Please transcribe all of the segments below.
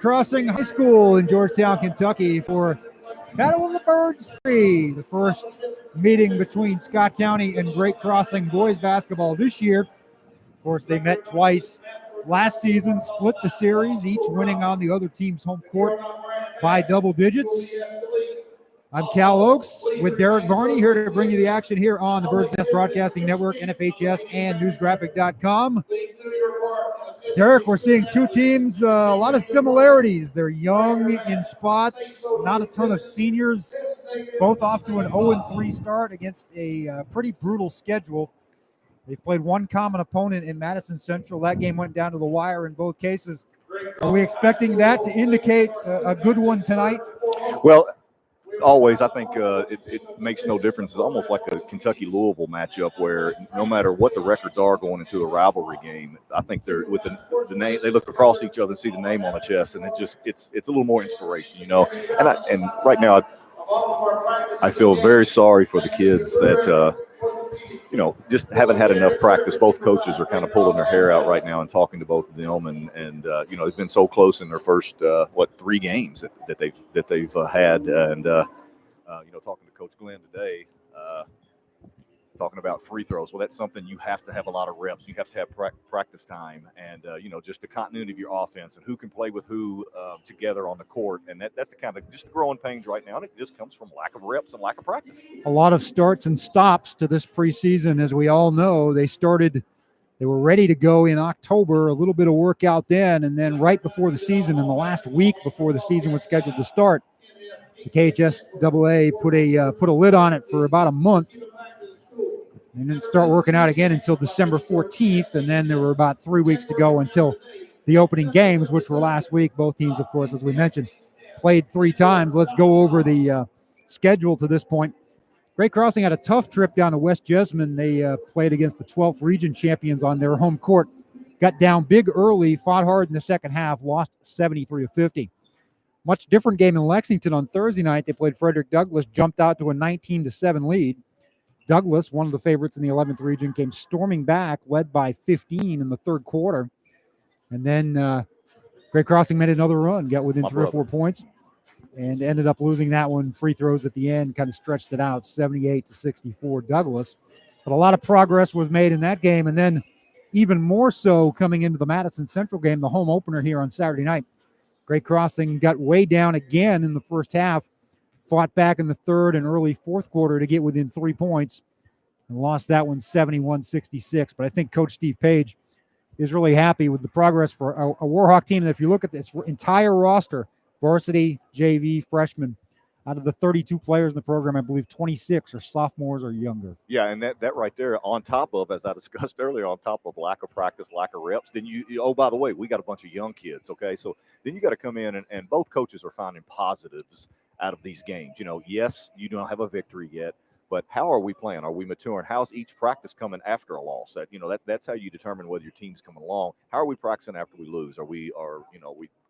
Crossing High School in Georgetown, Kentucky for Battle of the Birds 3, the first meeting between Scott County and Great Crossing boys basketball this year. Of course, they met twice last season, split the series, each winning on the other team's home court by double digits. I'm Cal Oakes with Derek Varney here to bring you the action here on the Bird's Nest Broadcasting Network, NFHS, and newsgraphic.com. Derek, we're seeing two teams, a lot of similarities. They're young in spots, not a ton of seniors, both off to an 0-3 start against a pretty brutal schedule. They played one common opponent in Madison Central. That game went down to the wire in both cases. Are we expecting that to indicate a good one tonight? Well, always, I think it makes no difference. It's almost like a Kentucky-Louisville matchup where no matter what the records are going into a rivalry game, I think they're with the name. They look across each other and see the name on the chest, and it's a little more inspiration, you know. And right now, I feel very sorry for the kids that just haven't had enough practice. Both coaches are kind of pulling their hair out right now and talking to both of them, and they've been so close in their first 3 games that they've had, and talking to Coach Glenn today, talking about free throws. Well, that's something you have to have a lot of reps. You have to have practice time, and just the continuity of your offense and who can play with who together on the court, and that's the kind of just the growing pains right now. And it just comes from lack of reps and lack of practice. A lot of starts and stops to this preseason, as we all know. They were ready to go in October, a little bit of workout then, and then right before the season, in the last week before the season was scheduled to start, the KHSAA put a lid on it for about a month. And didn't start working out again until December 14th, and then there were about 3 weeks to go until the opening games, which were last week. Both teams, of course, as we mentioned, played 3 times. Let's go over the schedule to this point. Great Crossing had a tough trip down to West Jessamine. They played against the 12th region champions on their home court. Got down big early, fought hard in the second half, lost 73-50. Much different game in Lexington on Thursday night. They played Frederick Douglass, jumped out to a 19-7 lead. Douglas, one of the favorites in the 11th region, came storming back, led by 15 in the third quarter. And then Great Crossing made another run, got within 3 or 4 points, and ended up losing that one. Free throws at the end kind of stretched it out, 78-64 Douglas. But a lot of progress was made in that game. And then even more so coming into the Madison Central game, the home opener here on Saturday night. Great Crossing got way down again in the first half, fought back in the third and early fourth quarter to get within 3 points, and lost that one 71-66. But I think Coach Steve Page is really happy with the progress for a Warhawk team. And if you look at this entire roster, varsity, JV, freshmen, out of the 32 players in the program, I believe 26 are sophomores or younger. Yeah, and that right there, on top of, as I discussed earlier, on top of lack of practice, lack of reps, then oh, by the way, we got a bunch of young kids, okay? So then you got to come in, and both coaches are finding positives out of these games. Yes, you don't have a victory yet, but how are we playing? Are we maturing? How's each practice coming after a loss? That's how you determine whether your team's coming along. How are we practicing after we lose? Are we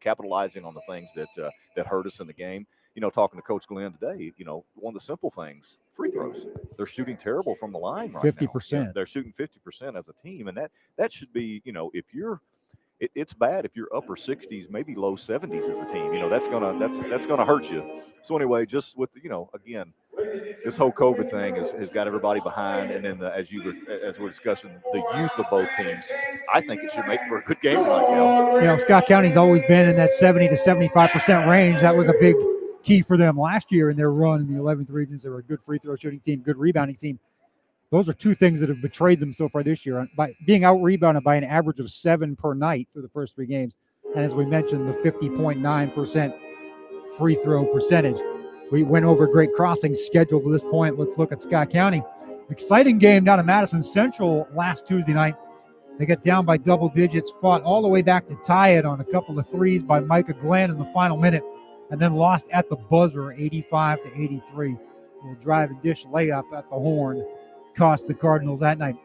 capitalizing on the things that hurt us in the game? Talking to Coach Glenn today, one of the simple things, free throws. They're shooting terrible from the line right 50%. now. They're shooting 50% as a team, and that should be, if you're it's bad if you're upper 60s, maybe low 70s as a team. That's gonna hurt you. So anyway, just with again, this whole COVID thing has got everybody behind, and then as we're discussing the youth of both teams, I think it should make for a good game right now. Scott County's always been in that 70 to 75% range. That was a big key for them last year in their run in the 11th regions. They were a good free throw shooting team, good rebounding team. Those are two things that have betrayed them so far this year, by being out-rebounded by an average of 7 per night through the first 3 games. And as we mentioned, the 50.9% free throw percentage. We went over Great Crossing's schedule to this point. Let's look at Scott County. Exciting game down at Madison Central last Tuesday night. They got down by double digits, fought all the way back to tie it on a couple of threes by Micah Glenn in the final minute, and then lost at the buzzer 85-83. Little drive and dish layup at the horn cost the Cardinals that night.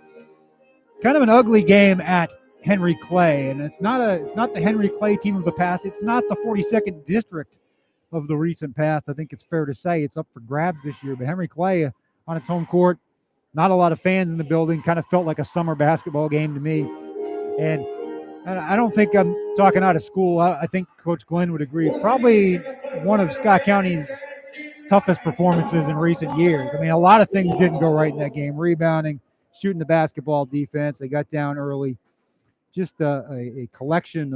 Kind of an ugly game at Henry Clay, and it's not the Henry Clay team of the past. It's not the 42nd district of the recent past. I think it's fair to say it's up for grabs this year. But Henry Clay on its home court, not a lot of fans in the building. Kind of felt like a summer basketball game to me. And And I don't think I'm talking out of school. I think Coach Glenn would agree. Probably one of Scott County's toughest performances in recent years. I mean, a lot of things didn't go right in that game. Rebounding, shooting the basketball defense. They got down early. Just a collection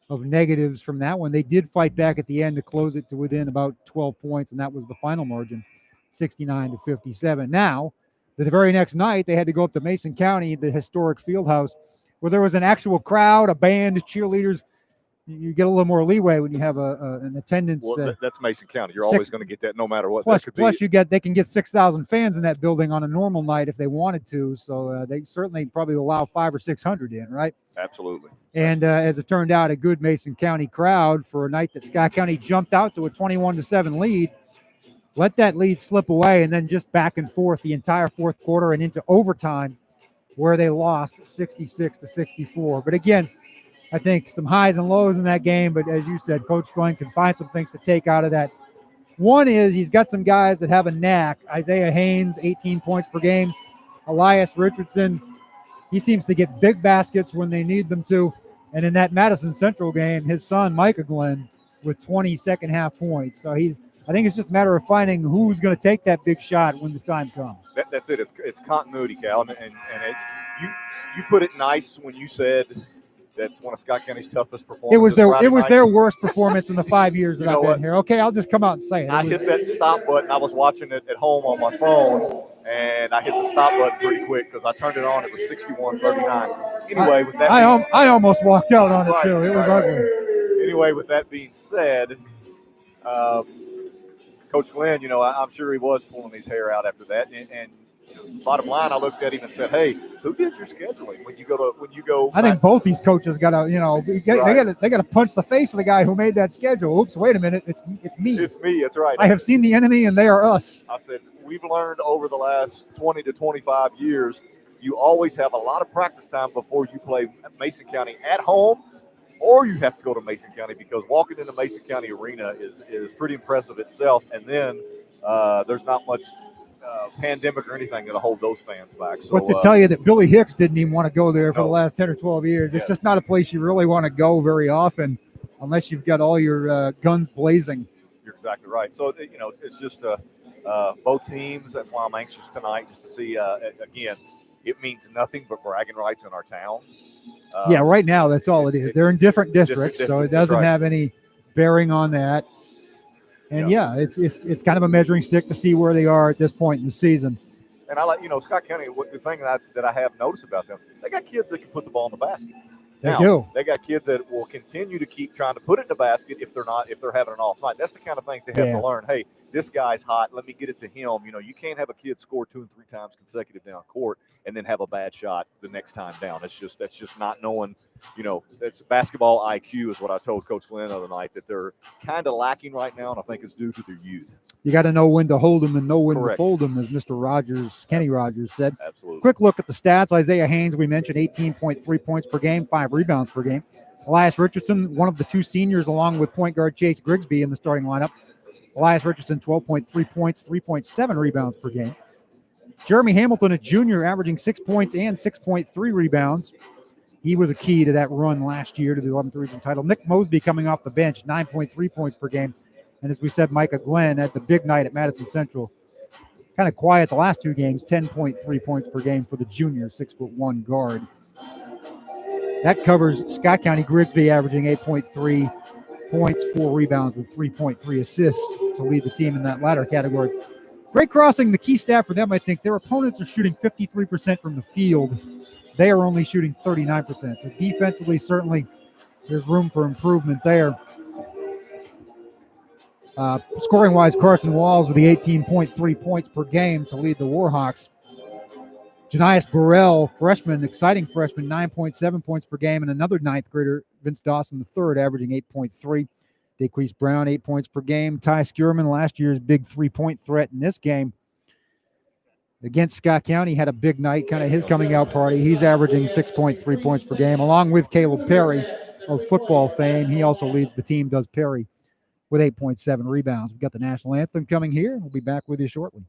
of negatives from that one. They did fight back at the end to close it to within about 12 points, and that was the final margin, 69-57. Now, the very next night, they had to go up to Mason County, the historic field house, where there was an actual crowd, a band, cheerleaders. You get a little more leeway when you have an attendance. Well, that's Mason County. You're always going to get that no matter what. Plus they can get 6,000 fans in that building on a normal night if they wanted to. So they certainly probably allow 500 or 600 in, right? Absolutely. And as it turned out, a good Mason County crowd for a night that Scott County jumped out to a 21-7 lead. Let that lead slip away, and then just back and forth the entire fourth quarter and into overtime, where they lost 66-64. But again, I think some highs and lows in that game, but as you said, Coach Glenn can find some things to take out of that. One is he's got some guys that have a knack. Isaiah Haynes, 18 points per game. Elias Richardson, he seems to get big baskets when they need them to. And in that Madison Central game, his son, Micah Glenn, with 20 second-half points. So I think it's just a matter of finding who's going to take that big shot when the time comes. That's it. It's continuity, Cal. And you put it nice when you said that's one of Scott County's toughest performances. It was their worst performance in the 5 years that I've been here. Okay, I'll just come out and say it. I hit that stop button. I was watching it at home on my phone, and I hit the stop button pretty quick because I turned it on. It was 61-39. Anyway, with that, I almost walked out on it too. It was ugly. Anyway, with that being said, Coach Glenn, I'm sure he was pulling his hair out after that, and bottom line, I looked at him and said, "Hey, who did your scheduling when you go?" I think both these coaches got to, they got to punch the face of the guy who made that schedule. Oops, wait a minute, it's me. It's me. That's right. I have seen the enemy, and they are us. I said we've learned over the last 20 to 25 years, you always have a lot of practice time before you play Mason County at home, or you have to go to Mason County because walking into Mason County Arena is pretty impressive itself, and then there's not much pandemic or anything that'll hold those fans back. So, what's to tell you that Billy Hicks didn't even want to go there for the last 10 or 12 years. It's just not a place you really want to go very often unless you've got all your guns blazing. You're exactly right. So, it's just both teams. That's why I'm anxious tonight just to see, again, it means nothing but bragging rights in our town. Right now that's all it is. They're in different districts, so it doesn't have any bearing on that. And it's kind of a measuring stick to see where they are at this point in the season. And I like, Scott County, the thing that I have noticed about them, they got kids that can put the ball in the basket. They do. They got kids that will continue to keep trying to put it in the basket if they're having an off night. That's the kind of things they have to learn. Hey, this guy's hot. Let me get it to him. You can't have a kid score 2 and 3 times consecutive down court and then have a bad shot the next time down. That's just not knowing. That's basketball IQ is what I told Coach Glenn the other night that they're kind of lacking right now, and I think it's due to their youth. You got to know when to hold them and know when to fold them, as Mr. Kenny Rogers said. Absolutely. Quick look at the stats. Isaiah Haynes, we mentioned, 18.3 points per game, 5 rebounds per game. Elias Richardson, one of the 2 seniors, along with point guard Chase Grigsby in the starting lineup. Elias Richardson, 12.3 points, 3.7 rebounds per game. Jeremy Hamilton, a junior, averaging 6 points and 6.3 rebounds. He was a key to that run last year to the 11th region title. Nick Mosby coming off the bench, 9.3 points per game. And as we said, Micah Glenn had the big night at Madison Central. Kind of quiet the last 2 games, 10.3 points per game for the junior, 6'1" guard. That covers Scott County. Grigsby averaging 8.3 points, 4 rebounds, and 3.3 assists to lead the team in that latter category. Great Crossing, the key stat for them, I think, their opponents are shooting 53% from the field. They are only shooting 39%. So defensively, certainly, there's room for improvement there. Scoring-wise, Carson Walls with the 18.3 points per game to lead the Warhawks. Janias Burrell, freshman, exciting freshman, 9.7 points per game, and another 9th grader, Vince Dawson III, averaging 8.3. Daquise Brown, 8 points per game. Ty Skierman, last year's big 3-point threat in this game. Against Scott County, had a big night, kind of his coming out party. He's averaging 6.3 points per game, along with Caleb Perry of football fame. He also leads the team, does Perry, with 8.7 rebounds. We've got the national anthem coming here. We'll be back with you shortly.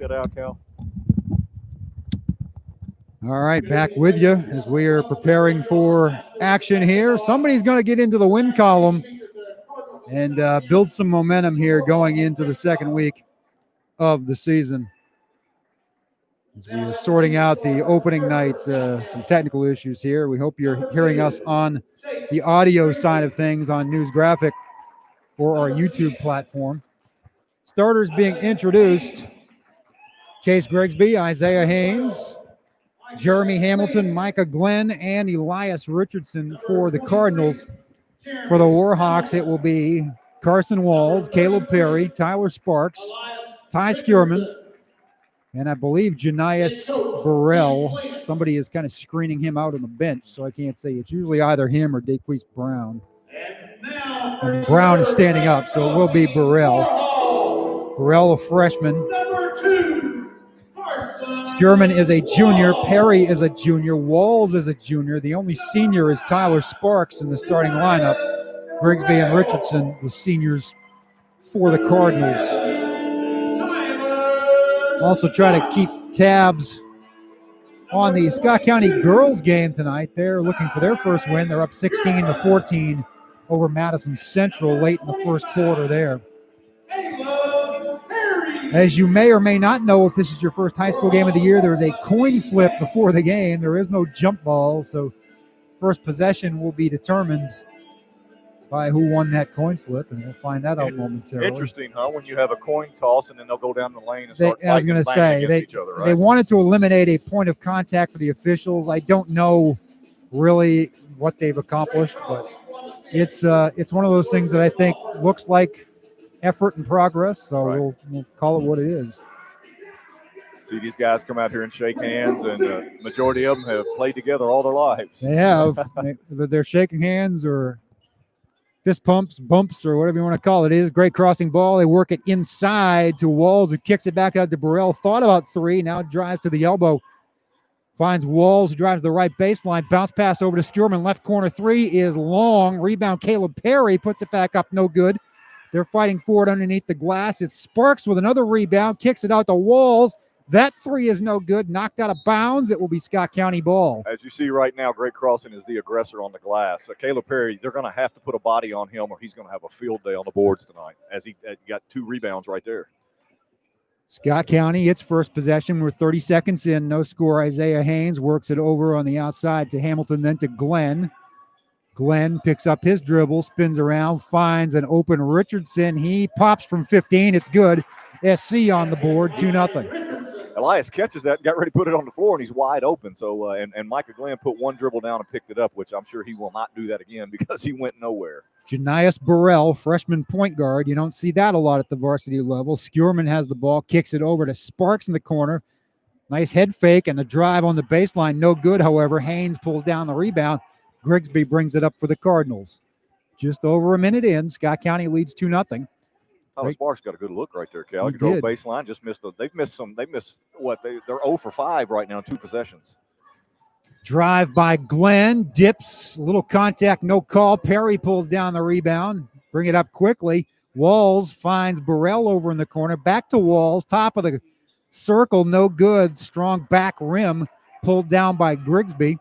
that out, Cal? All right, back with you as we are preparing for action here. Somebody's going to get into the win column and build some momentum here going into the second week of the season. As we are sorting out the opening night, some technical issues here. We hope you're hearing us on the audio side of things on News Graphic or our YouTube platform. Starters being introduced: Chase Grigsby, Isaiah Haynes, Jeremy Hamilton, Micah Glenn, and Elias Richardson for the Cardinals. For the Warhawks, it will be Carson Walls, Caleb Perry, Tyler Sparks, Ty Skierman, and I believe Janias Burrell. Somebody is kind of screening him out on the bench, so I can't say. It's usually either him or Daquise Brown. And Brown is standing up, so it will be Burrell. Burrell, a freshman. Skierman is a junior. Perry is a junior. Walls is a junior. The only senior is Tyler Sparks in the starting lineup. Grigsby and Richardson, the seniors for the Cardinals. Also try to keep tabs on the Scott County girls game tonight. They're looking for their first win. They're up 16-14 over Madison Central late in the first quarter there. As you may or may not know, if this is your first high school game of the year, there is a coin flip before the game. There is no jump ball, so first possession will be determined by who won that coin flip, and we'll find that out momentarily. Interesting, huh? When you have a coin toss and then they'll go down the lane and start I was going to say, each other, right? They wanted to eliminate a point of contact for the officials. I don't know really what they've accomplished, but it's one of those things that I think looks like effort and progress, so we'll call it what it is. See these guys come out here and shake hands, and the majority of them have played together all their lives. They have. They're shaking hands or fist pumps, bumps, or whatever you want to call it. It is a great crossing ball. They work it inside to Walls, who kicks it back out to Burrell. Thought about three, now drives to the elbow. Finds Walls, who drives the right baseline. Bounce pass over to Skierman. Left corner three is long. Rebound, Caleb Perry puts it back up. No good. They're fighting for it underneath the glass. It's Sparks with another rebound. Kicks it out to Walls. That three is no good. Knocked out of bounds. It will be Scott County ball. As you see right now, Great Crossing is the aggressor on the glass. So Caleb Perry, they're going to have to put a body on him or he's going to have a field day on the boards tonight, as he got two rebounds right there. Scott County, its first possession. We're 30 seconds in. No score. Isaiah Haynes works it over on the outside to Hamilton, then to Glenn. Glenn picks up his dribble, spins around, finds an open Richardson. He pops from 15. It's good. SC on the board, 2-0. Elias catches that, got ready to put it on the floor, and he's wide open. So, and Micah Glenn put one dribble down and picked it up, which I'm sure he will not do that again because he went nowhere. Janias Burrell, freshman point guard. You don't see that a lot at the varsity level. Skierman has the ball, kicks it over to Sparks in the corner. Nice head fake and a drive on the baseline. No good, however. Haynes pulls down the rebound. Grigsby brings it up for the Cardinals. Just over a minute in, Scott County leads 2-0. Tyler Sparks got a good look right there, Cal. He drove baseline, just missed. They've missed what? They're 0 for 5 right now, 2 possessions. Drive by Glenn, dips, little contact, no call. Perry pulls down the rebound, bring it up quickly. Walls finds Burrell over in the corner, back to Walls, top of the circle, no good. Strong back rim, pulled down by Grigsby.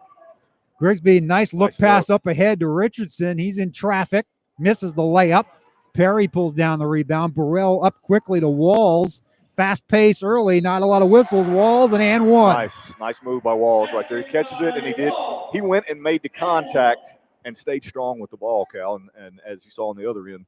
Grigsby, nice look pass up ahead to Richardson. He's in traffic, misses the layup. Perry pulls down the rebound. Burrell up quickly to Walls. Fast pace early, not a lot of whistles. Walls and one. Nice move by Walls right there. He catches it, and he went and made the contact and stayed strong with the ball, Cal. And as you saw on the other end,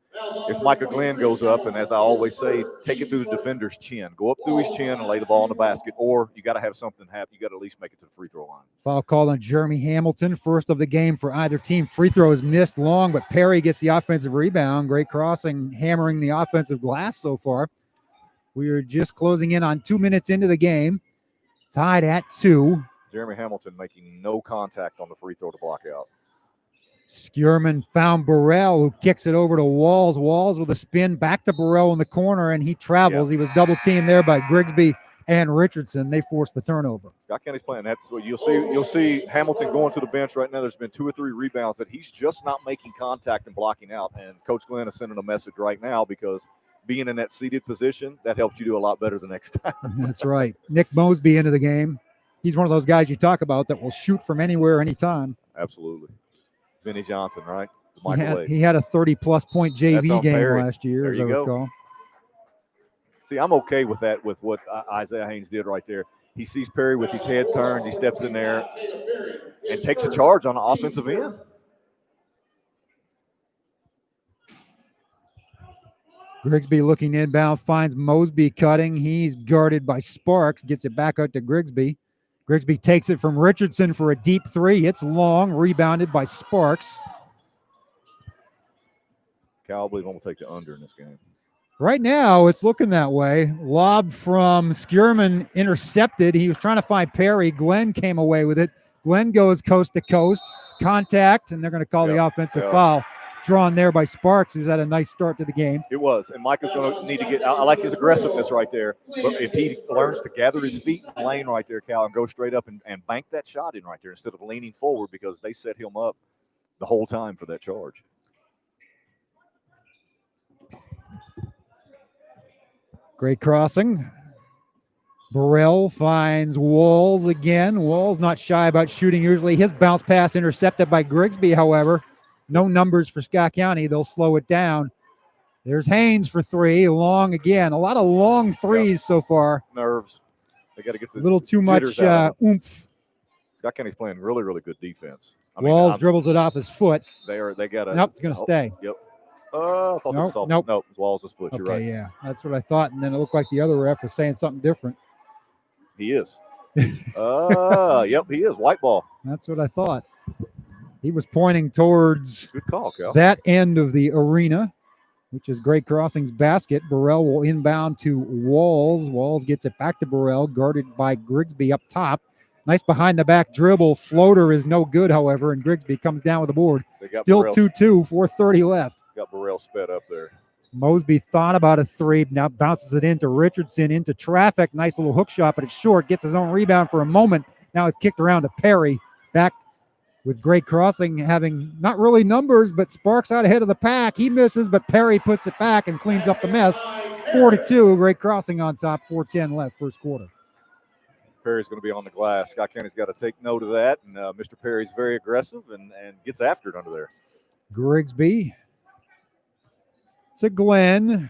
if Micah Glenn goes up, and as I always say, take it through the defender's chin. Go up through his chin and lay the ball in the basket, or you got to have something happen. You got to at least make it to the free throw line. Foul called on Jeremy Hamilton, first of the game for either team. Free throw is missed long, but Perry gets the offensive rebound. Great crossing, hammering the offensive glass so far. We are just closing in on 2 minutes into the game, tied at 2. Jeremy Hamilton making no contact on the free throw to block out. Skierman found Burrell, who kicks it over to Walls. Walls with a spin back to Burrell in the corner, and he travels. He was double teamed there by Grigsby and Richardson. They forced the turnover. Scott County's playing. That's what you'll see Hamilton going to the bench right now. There's been 2 or 3 rebounds that he's just not making contact and blocking out. And Coach Glenn is sending a message right now because being in that seated position, that helps you do a lot better the next time. That's right. Nick Mosby into the game. He's one of those guys you talk about that will shoot from anywhere, anytime. Absolutely. Vinny Johnson, right? He had a 30-plus point JV game Perry. last year, as I recall. See, I'm okay with that, with what Isaiah Haynes did right there. He sees Perry with his head turned. He steps in there and takes a charge on the offensive end. Grigsby looking inbound, finds Mosby cutting. He's guarded by Sparks, gets it back out to Grigsby. Grigsby takes it from Richardson for a deep three. It's long, rebounded by Sparks. Cal, I believe I'm going to take the under in this game. Right now, it's looking that way. Lob from Skierman intercepted. He was trying to find Perry. Glenn came away with it. Glenn goes coast to coast. Contact, and they're going to call the offensive foul. Drawn there by Sparks, who's had a nice start to the game. It was, and Micah's going to need to get – I like his aggressiveness right there. But if he learns to gather his feet in the lane right there, Cal, and go straight up and bank that shot in right there instead of leaning forward, because they set him up the whole time for that charge. Great crossing. Burrell finds Walls again. Walls not shy about shooting usually. His bounce pass intercepted by Grigsby, however. No numbers for Scott County. They'll slow it down. There's Haynes for three. Long again. A lot of long threes so far. Nerves. They got to get the a little too much oomph. Scott County's playing really, really good defense. Walls dribbles it off his foot. They got to. Nope, it's going to stay. Yep. I thought nope. It's Walls' foot. You're right. Yeah, that's what I thought. And then it looked like the other ref was saying something different. He is. Yep, he is. White ball. That's what I thought. He was pointing towards good call, Cal. That end of the arena, which is Great Crossing's basket. Burrell will inbound to Walls. Walls gets it back to Burrell, guarded by Grigsby up top. Nice behind-the-back dribble. Floater is no good, however, and Grigsby comes down with the board. Still 2-2, 4:30 left. Got Burrell sped up there. Mosby thought about a three, now bounces it into Richardson, into traffic. Nice little hook shot, but it's short. Gets his own rebound for a moment. Now it's kicked around to Perry. Back with Great Crossing having not really numbers, but Sparks out ahead of the pack. He misses, but Perry puts it back and cleans up the mess. 4-2, Great Crossing on top, 4:10 left, first quarter. Perry's going to be on the glass. Scott County's got to take note of that, and Mr. Perry's very aggressive and gets after it under there. Grigsby to Glenn.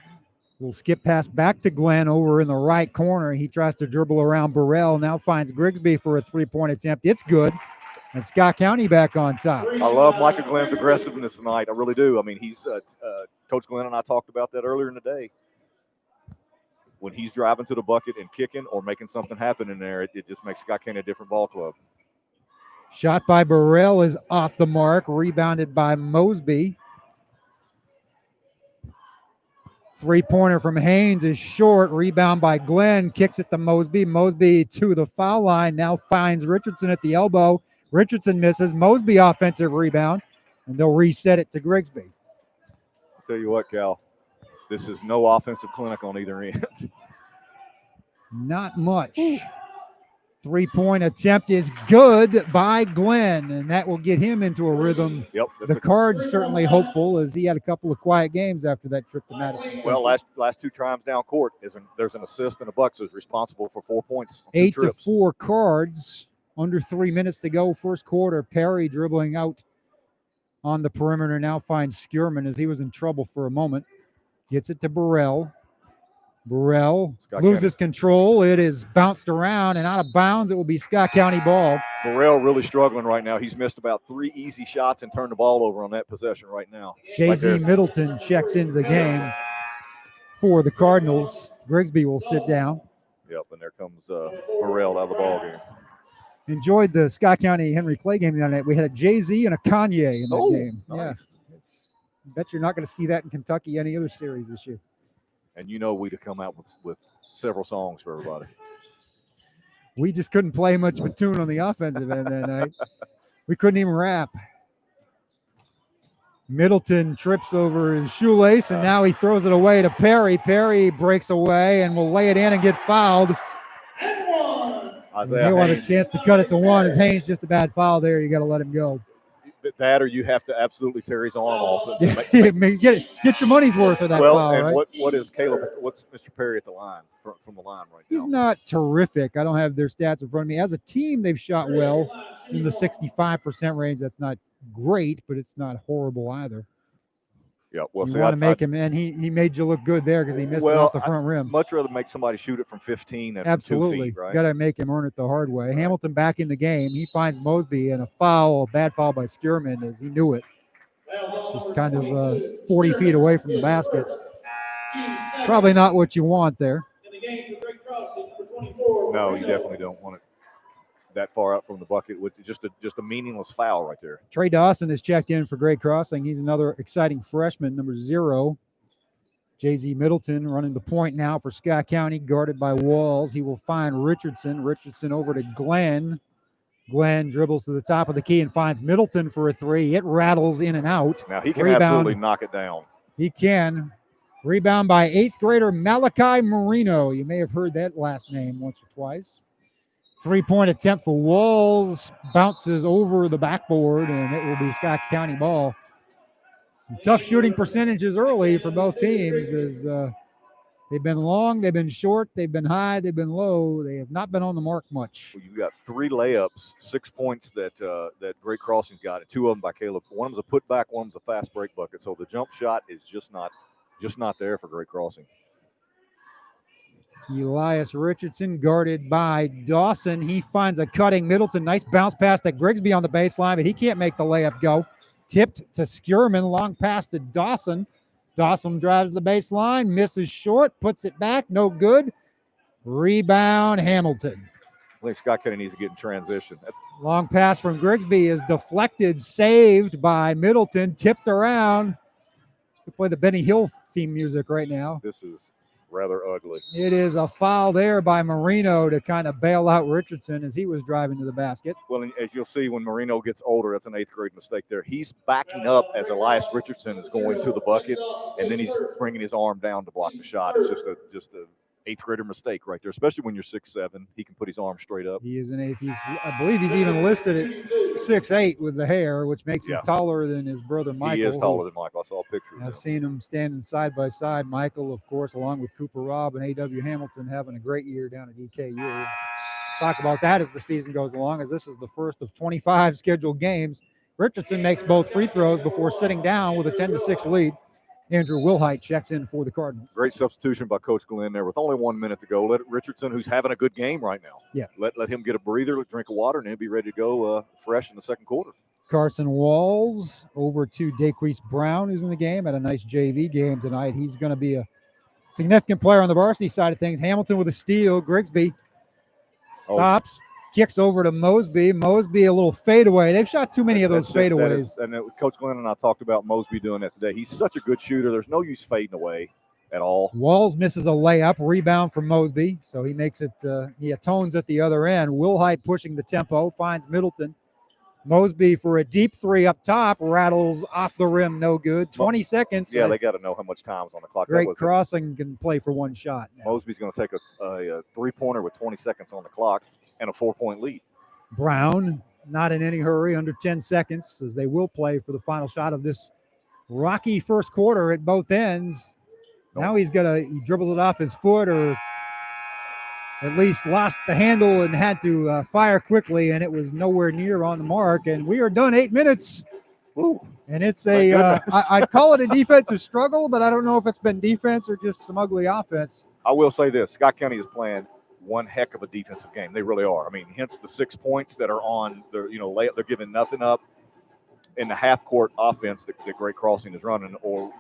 We'll skip past back to Glenn over in the right corner. He tries to dribble around Burrell, now finds Grigsby for a three-point attempt. It's good. And Scott County back on top. I love Micah Glenn's aggressiveness tonight. I really do. I mean, he's Coach Glenn and I talked about that earlier in the day. When he's driving to the bucket and kicking or making something happen in there, it just makes Scott County a different ball club. Shot by Burrell is off the mark, rebounded by Mosby. Three-pointer from Haynes is short, rebound by Glenn, kicks it to Mosby. Mosby to the foul line, now finds Richardson at the elbow. Richardson misses. Mosby offensive rebound, and they'll reset it to Grigsby. I'll tell you what, Cal, this is no offensive clinic on either end. Not much. Three-point attempt is good by Glenn, and that will get him into a rhythm. Yep. The Cards certainly hopeful, as he had a couple of quiet games after that trip to Madison. Well, last two times down court, there's an assist and a buck, so he's responsible for 4 points. 8-4 Cards. Under 3 minutes to go, first quarter. Perry dribbling out on the perimeter, now finds Skierman as he was in trouble for a moment. Gets it to Burrell. Burrell loses control. It is bounced around and out of bounds. It will be Scott County ball. Burrell really struggling right now. He's missed about 3 easy shots and turned the ball over on that possession right now. J.Z. Middleton checks into the game for the Cardinals. Grigsby will sit down. Yep, and there comes Burrell out of the ball game. Enjoyed the Scott County Henry Clay game the other night. We had a Jay-Z and a Kanye in that game. Nice. Yeah, I bet you're not going to see that in Kentucky any other series this year. And you know we'd have come out with several songs for everybody. We just couldn't play much of a tune on the offensive end that night. We couldn't even rap. Middleton trips over his shoelace, and now he throws it away to Perry. Perry breaks away and will lay it in and get fouled. They want a chance to cut it to one. As Haynes just a bad foul there. You got to let him go. That or you have to absolutely tear his arm off. Get your money's worth of that foul, and right? what is Caleb? What's Mr. Perry at the line from the line right now? He's not terrific. I don't have their stats in front of me. As a team, they've shot well in the 65% range. That's not great, but it's not horrible either. Yeah, well, you want to make him, and he made you look good there because he missed it off the front rim. Much rather make somebody shoot it from 15 than Absolutely. from 2 feet, right? Got to make him earn it the hard way. Right. Hamilton back in the game. He finds Mosby and a bad foul by Skierman as he knew it. Just kind of 40 feet away from the basket. Probably not what you want there. No, you definitely don't want it that far out from the bucket, which is just a meaningless foul right there. Trey Dawson is checked in for Great Crossing. He's another exciting freshman, number 0. J.Z. Middleton running the point now for Scott County, guarded by Walls. He will find Richardson. Richardson over to Glenn. Glenn dribbles to the top of the key and finds Middleton for a 3. It rattles in and out. Now he can absolutely knock it down. He can. Rebound by 8th grader Malachi Marino. You may have heard that last name once or twice. 3-point attempt for Walls. Bounces over the backboard, and it will be Scott County ball. Some tough shooting percentages early for both teams. As they've been long, they've been short, they've been high, they've been low. They have not been on the mark much. Well, you've got 3 layups, 6 points that Great Crossing's got, and 2 of them by Caleb. One was a putback, one was a fast break bucket. So the jump shot is just not there for Great Crossing. Elias Richardson guarded by Dawson. He finds a cutting Middleton. Nice bounce pass to Grigsby on the baseline, but he can't make the layup go. Tipped to Skierman, long pass to Dawson. Dawson drives the baseline, misses short, puts it back, no good. Rebound, Hamilton. I think Scott County needs to get in transition. Long pass from Grigsby is deflected, saved by Middleton, tipped around. We play the Benny Hill theme music right now. This is rather ugly. It is a foul there by Marino to kind of bail out Richardson as he was driving to the basket. Well, as you'll see, when Marino gets older, that's an 8th grade mistake there. He's backing up as Elias Richardson is going to the bucket, and then he's bringing his arm down to block the shot. It's just a 8th grader mistake right there, especially when you're 6'7". He can put his arm straight up. He is an 8th. I believe he's even listed at 6'8" with the hair, which makes him taller than his brother Michael. He is taller than Michael. I saw a picture of him. I've seen him standing side by side. Michael, of course, along with Cooper Robb and A.W. Hamilton, having a great year down at EKU. Talk about that as the season goes along, as this is the first of 25 scheduled games. Richardson makes both free throws before sitting down with a 10-6 lead. Andrew Wilhite checks in for the Cardinals. Great substitution by Coach Glenn there with only 1 minute to go. Let Richardson, who's having a good game right now, let him get a breather, drink of water, and he'll be ready to go fresh in the second quarter. Carson Walls over to Daquise Brown, who's in the game, had a nice JV game tonight. He's going to be a significant player on the varsity side of things. Hamilton with a steal. Grigsby stops. Kicks over to Mosby. Mosby a little fadeaway. They've shot too many of those fadeaways. And Coach Glenn and I talked about Mosby doing that today. He's such a good shooter. There's no use fading away at all. Walls misses a layup. Rebound from Mosby. So he makes it, he atones at the other end. Wilhite pushing the tempo. Finds Middleton. Mosby for a deep 3 up top. Rattles off the rim. No good. 20 seconds. Yeah, they got to know how much time's on the clock. Great Crossing can play for 1 shot now. Mosby's going to take a 3-pointer with 20 seconds on the clock and a 4-point lead. Brown, not in any hurry, under 10 seconds, as they will play for the final shot of this rocky first quarter at both ends. Now he dribbles it off his foot, or at least lost the handle and had to fire quickly, and it was nowhere near on the mark. And we are done. 8 minutes. Ooh. And it's I'd call it a defensive struggle, but I don't know if it's been defense or just some ugly offense. I will say this, Scott County is playing one heck of a defensive game. They really are. I mean, hence the 6 points that are on their, layup. They're giving nothing up in the half-court offense that Great Crossing is running, or,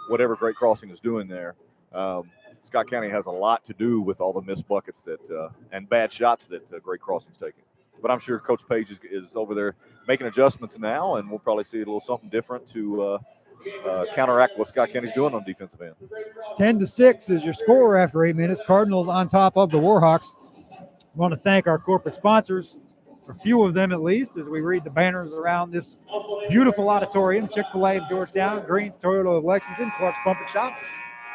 whatever Great Crossing is doing there. Scott County has a lot to do with all the missed buckets and bad shots that Great Crossing's taking. But I'm sure Coach Page is over there making adjustments now, and we'll probably see a little something different to counteract what Scott County's doing on defensive end. 10-6 is your score after 8 minutes. Cardinals on top of the Warhawks. I want to thank our corporate sponsors, a few of them at least, as we read the banners around this beautiful auditorium. Chick-fil-A of Georgetown, Green's Toyota of Lexington, Clark's Pump and Shop,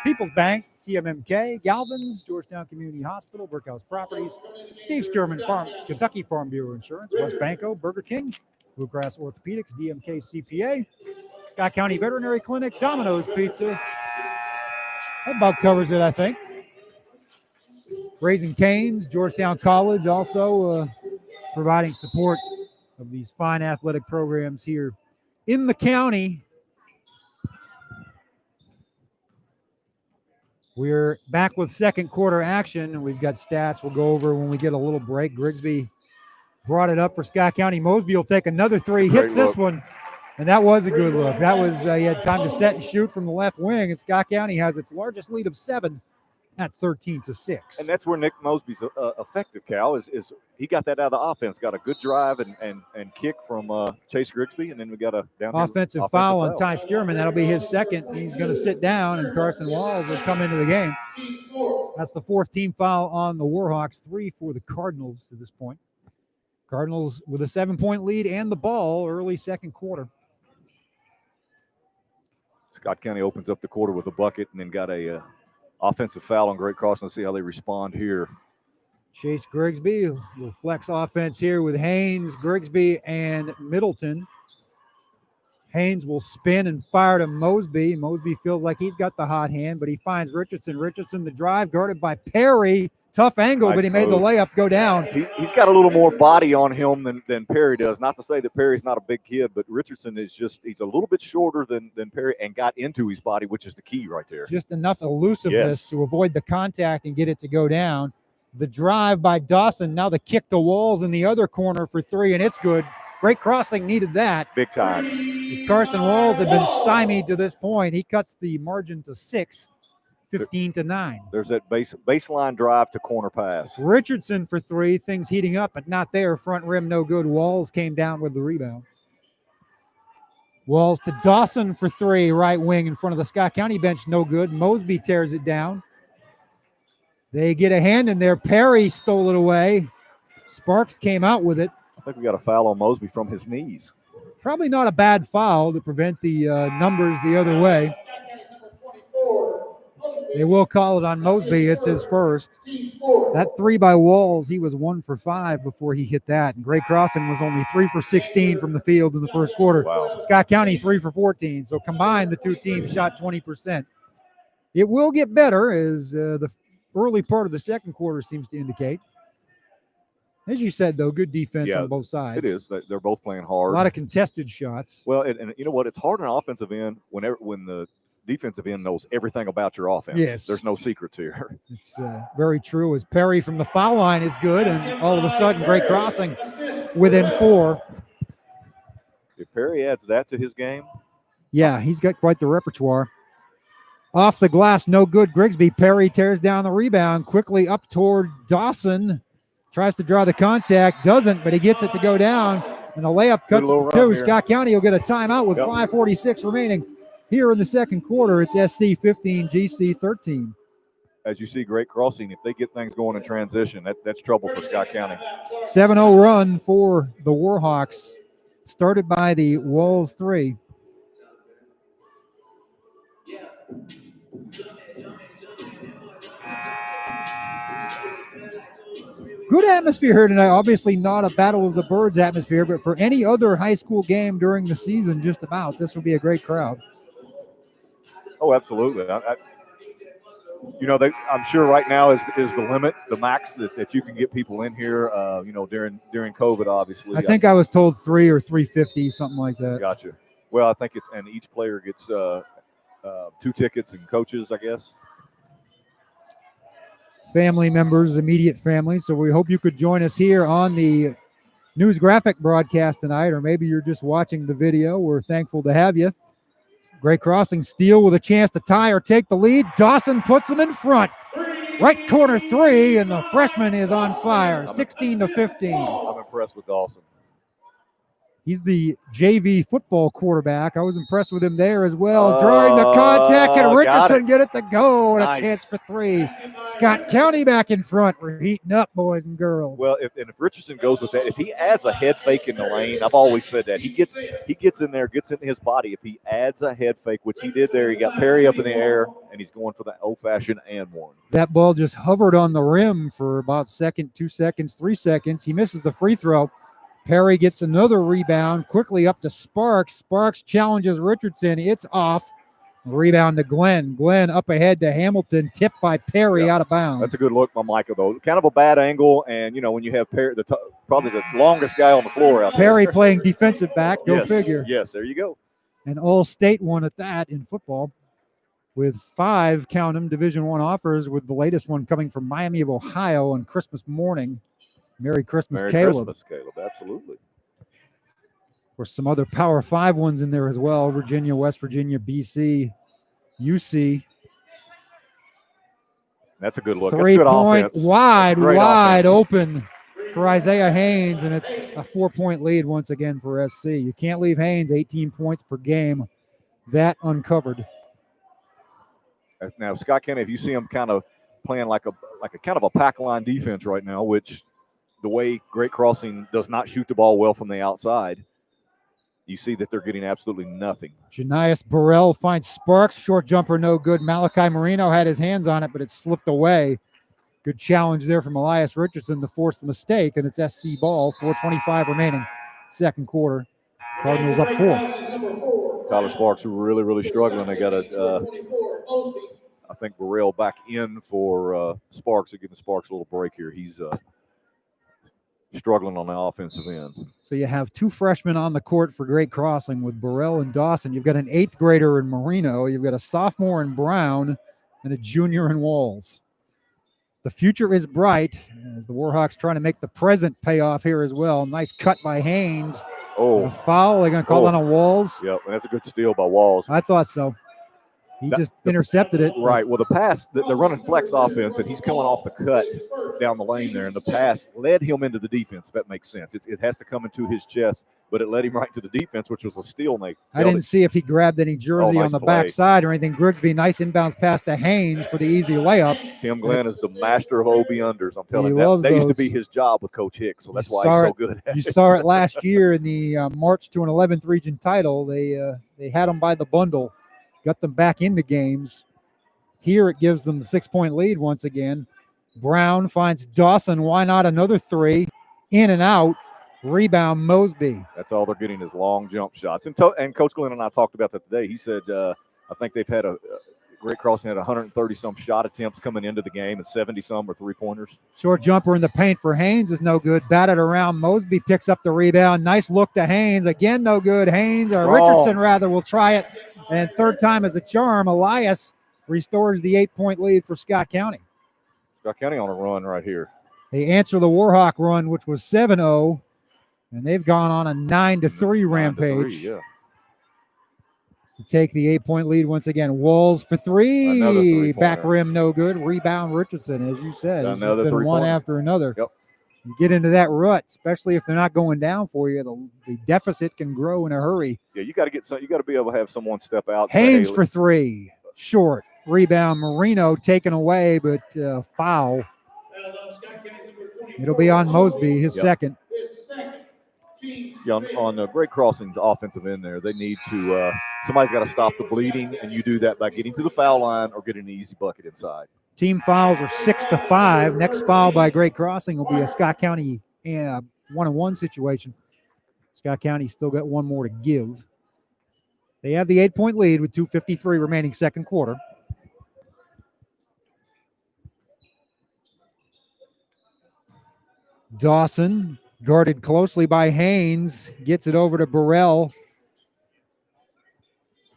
People's Bank, TMMK, Galvin's, Georgetown Community Hospital, Brickhouse Properties, Steve Skierman Kentucky Farm Bureau Insurance, West Banco, Burger King, Bluegrass Orthopedics, DMK CPA, Scott County Veterinary Clinic, Domino's Pizza. That about covers it, I think. Raising Cane's, Georgetown College also providing support of these fine athletic programs here in the county. We're back with second quarter action. We've got stats we'll go over when we get a little break. Grigsby brought it up for Scott County. Mosby will take another three, hits this one, and that was a good look. That was, he had time to set and shoot from the left wing, and Scott County has its largest lead of 7 at 13-6. And that's where Nick Mosby's effective, Cal, is he got that out of the offense. Got a good drive and kick from Chase Grigsby, and then we got a offensive foul on Ty Skierman. That'll be his second. He's going to sit down, and Carson Walls will come into the game. That's the 4th team foul on the Warhawks, 3 for the Cardinals to this point. Cardinals with a 7-point lead and the ball early second quarter. Scott County opens up the quarter with a bucket and then got a offensive foul on Great Crossing. Let's see how they respond here. Chase Grigsby will flex offense here with Haynes, Grigsby, and Middleton. Haynes will spin and fire to Mosby. Mosby feels like he's got the hot hand, but he finds Richardson. Richardson, the drive, guarded by Perry. Tough angle, nice, but he made the layup go down. He's got a little more body on him than Perry does. Not to say that Perry's not a big kid, but Richardson is he's a little bit shorter than Perry and got into his body, which is the key right there. Just enough elusiveness to avoid the contact and get it to go down. The drive by Dawson, now the kick to Walls in the other corner for 3, and it's good. Great Crossing needed that. Big time. As Carson Walls had been stymied to this point, he cuts the margin to 6. 15-9. There's that baseline drive to corner pass. Richardson for 3. Things heating up, but not there. Front rim no good. Walls came down with the rebound. Walls to Dawson for 3. Right wing in front of the Scott County bench. No good. Mosby tears it down. They get a hand in there. Perry stole it away. Sparks came out with it. I think we got a foul on Mosby from his knees. Probably not a bad foul to prevent the numbers the other way. They will call it on Mosby. It's his first. That 3 by Walls, he was 1 for 5 before he hit that. And Great Crossing was only 3 for 16 from the field in the first quarter. Wow. Scott County 3 for 14. So combined, the two teams shot 20%. It will get better as the early part of the second quarter seems to indicate. As you said, though, good defense on both sides. It is. They're both playing hard. A lot of contested shots. Well, and you know what? It's hard on offensive end when the defensive end knows everything about your offense. Yes. There's no secrets here. It's very true. As Perry from the foul line is good, and all of a sudden, Great Crossing within 4. If Perry adds that to his game. Yeah, he's got quite the repertoire. Off the glass, no good. Grigsby. Perry tears down the rebound. Quickly up toward Dawson. Tries to draw the contact. Doesn't, but he gets it to go down. And a layup cuts to 2. Scott County will get a timeout with 5:46 remaining. Here in the second quarter, it's SC 15, GC 13. As you see, Great Crossing, if they get things going in transition, that's trouble for Scott County. 7-0 run for the Warhawks, started by the Walls 3. Good atmosphere here tonight. Obviously not a Battle of the Birds atmosphere, but for any other high school game during the season, just about, this would be a great crowd. Oh, absolutely. I'm sure right now is the limit, the max that you can get people in here, during COVID, obviously. I think I was told 3 or 350, something like that. Gotcha. Well, I think and each player gets 2 tickets and coaches, I guess. Family members, immediate family. So we hope you could join us here on the news graphic broadcast tonight, or maybe you're just watching the video. We're thankful to have you. Great Crossing steal with a chance to tie or take the lead. Dawson puts them in front. Right corner 3, and the freshman is on fire. 16-15. I'm impressed with Dawson. He's the JV football quarterback. I was impressed with him there as well. Drawing the contact, and Richardson get it to go, and a chance for 3. Scott County back in front. We're heating up, boys and girls. Well, if Richardson goes with that, if he adds a head fake in the lane, I've always said that. He gets in there, gets in his body. If he adds a head fake, which he did there, he got Perry up in the air, and he's going for the old-fashioned and 1. That ball just hovered on the rim for about 2 seconds, 3 seconds. He misses the free throw. Perry gets another rebound, quickly up to Sparks. Sparks challenges Richardson. It's off. Rebound to Glenn. Glenn up ahead to Hamilton, tipped by Perry out of bounds. That's a good look by Micah, though. Kind of a bad angle, and, when you have Perry, probably the longest guy on the floor out there. Perry playing defensive back, go figure. Yes, there you go. An all-state one at that in football, with 5, count them, Division I offers, with the latest one coming from Miami of Ohio on Christmas morning. Merry Christmas, Caleb. Merry Christmas, Caleb, absolutely. There's some other Power 5 ones in there as well. Virginia, West Virginia, BC, UC. That's a good look. 3-point wide offense. Open for Isaiah Haynes, and it's a 4-point lead once again for SC. You can't leave Haynes 18 points per game. That uncovered. Now, Scott County, if you see him kind of playing like a kind of a pack line defense right now, which the way Great Crossing does not shoot the ball well from the outside, you see that they're getting absolutely nothing. Janias Burrell finds Sparks. Short jumper, no good. Malachi Marino had his hands on it, but it slipped away. Good challenge there from Elias Richardson to force the mistake, and it's SC ball. 4:25 remaining, second quarter. Cardinals up 4. Tyler Sparks are really, really struggling. They got I think Burrell back in for Sparks to give the Sparks a little break here. He's struggling on the offensive end. So you have 2 freshmen on the court for Great Crossing with Burrell and Dawson. You've got an 8th grader in Marino. You've got a sophomore in Brown and a junior in Walls. The future is bright as the Warhawks trying to make the present pay off here as well. Nice cut by Haynes. A foul. They're going to call that on Walls. Yep, and that's a good steal by Walls. I thought so. He just intercepted it. Right. Well, the pass, they're running flex offense, and he's coming off the cut down the lane there, and the pass led him into the defense, if that makes sense. It has to come into his chest, but it led him right to the defense, which was a steal. I didn't see if he grabbed any jersey on the backside or anything. Grigsby, nice inbounds pass to Haynes for the easy layup. Tim Glenn is the master of OB unders. I'm telling you, that used to be his job with Coach Hicks, so that's why he's so good at it. You saw it last year in the march to an 11th region title. They had them by the bundle, got them back into games. Here it gives them the 6-point lead once again. Brown finds Dawson. Why not another 3? In and out. Rebound Mosby. That's all they're getting is long jump shots. And Coach Glenn and I talked about that today. He said, I think they've had Great Crossing had 130-some shot attempts coming into the game and 70-some are 3-pointers. Short jumper in the paint for Haynes is no good. Batted around. Mosby picks up the rebound. Nice look to Haynes. Again, no good. Haynes, or Richardson rather, will try it. And third time is a charm. Elias restores the 8-point lead for Scott County. Scott County on a run right here. They answer the Warhawk run, which was 7-0, and they've gone on a 9-3 rampage. To take the 8-point lead once again. Walls for 3. Back rim, no good. Rebound Richardson, as you said. It's just been one after another. Yep. You get into that rut, especially if they're not going down for you. The deficit can grow in a hurry. Yeah, you got to be able to have someone step out. Haynes for 3. Short. Rebound Marino taken away, but foul. It'll be on Mosby, his second. Yeah, on Great Crossing's offensive end there, they need to somebody's got to stop the bleeding, and you do that by getting to the foul line or getting an easy bucket inside. Team fouls are 6-5. Next foul by Great Crossing will be a Scott County 1-on-1 situation. Scott County still got one more to give. They have the 8-point lead with 2:53 remaining second quarter. Dawson, guarded closely by Haynes, gets it over to Burrell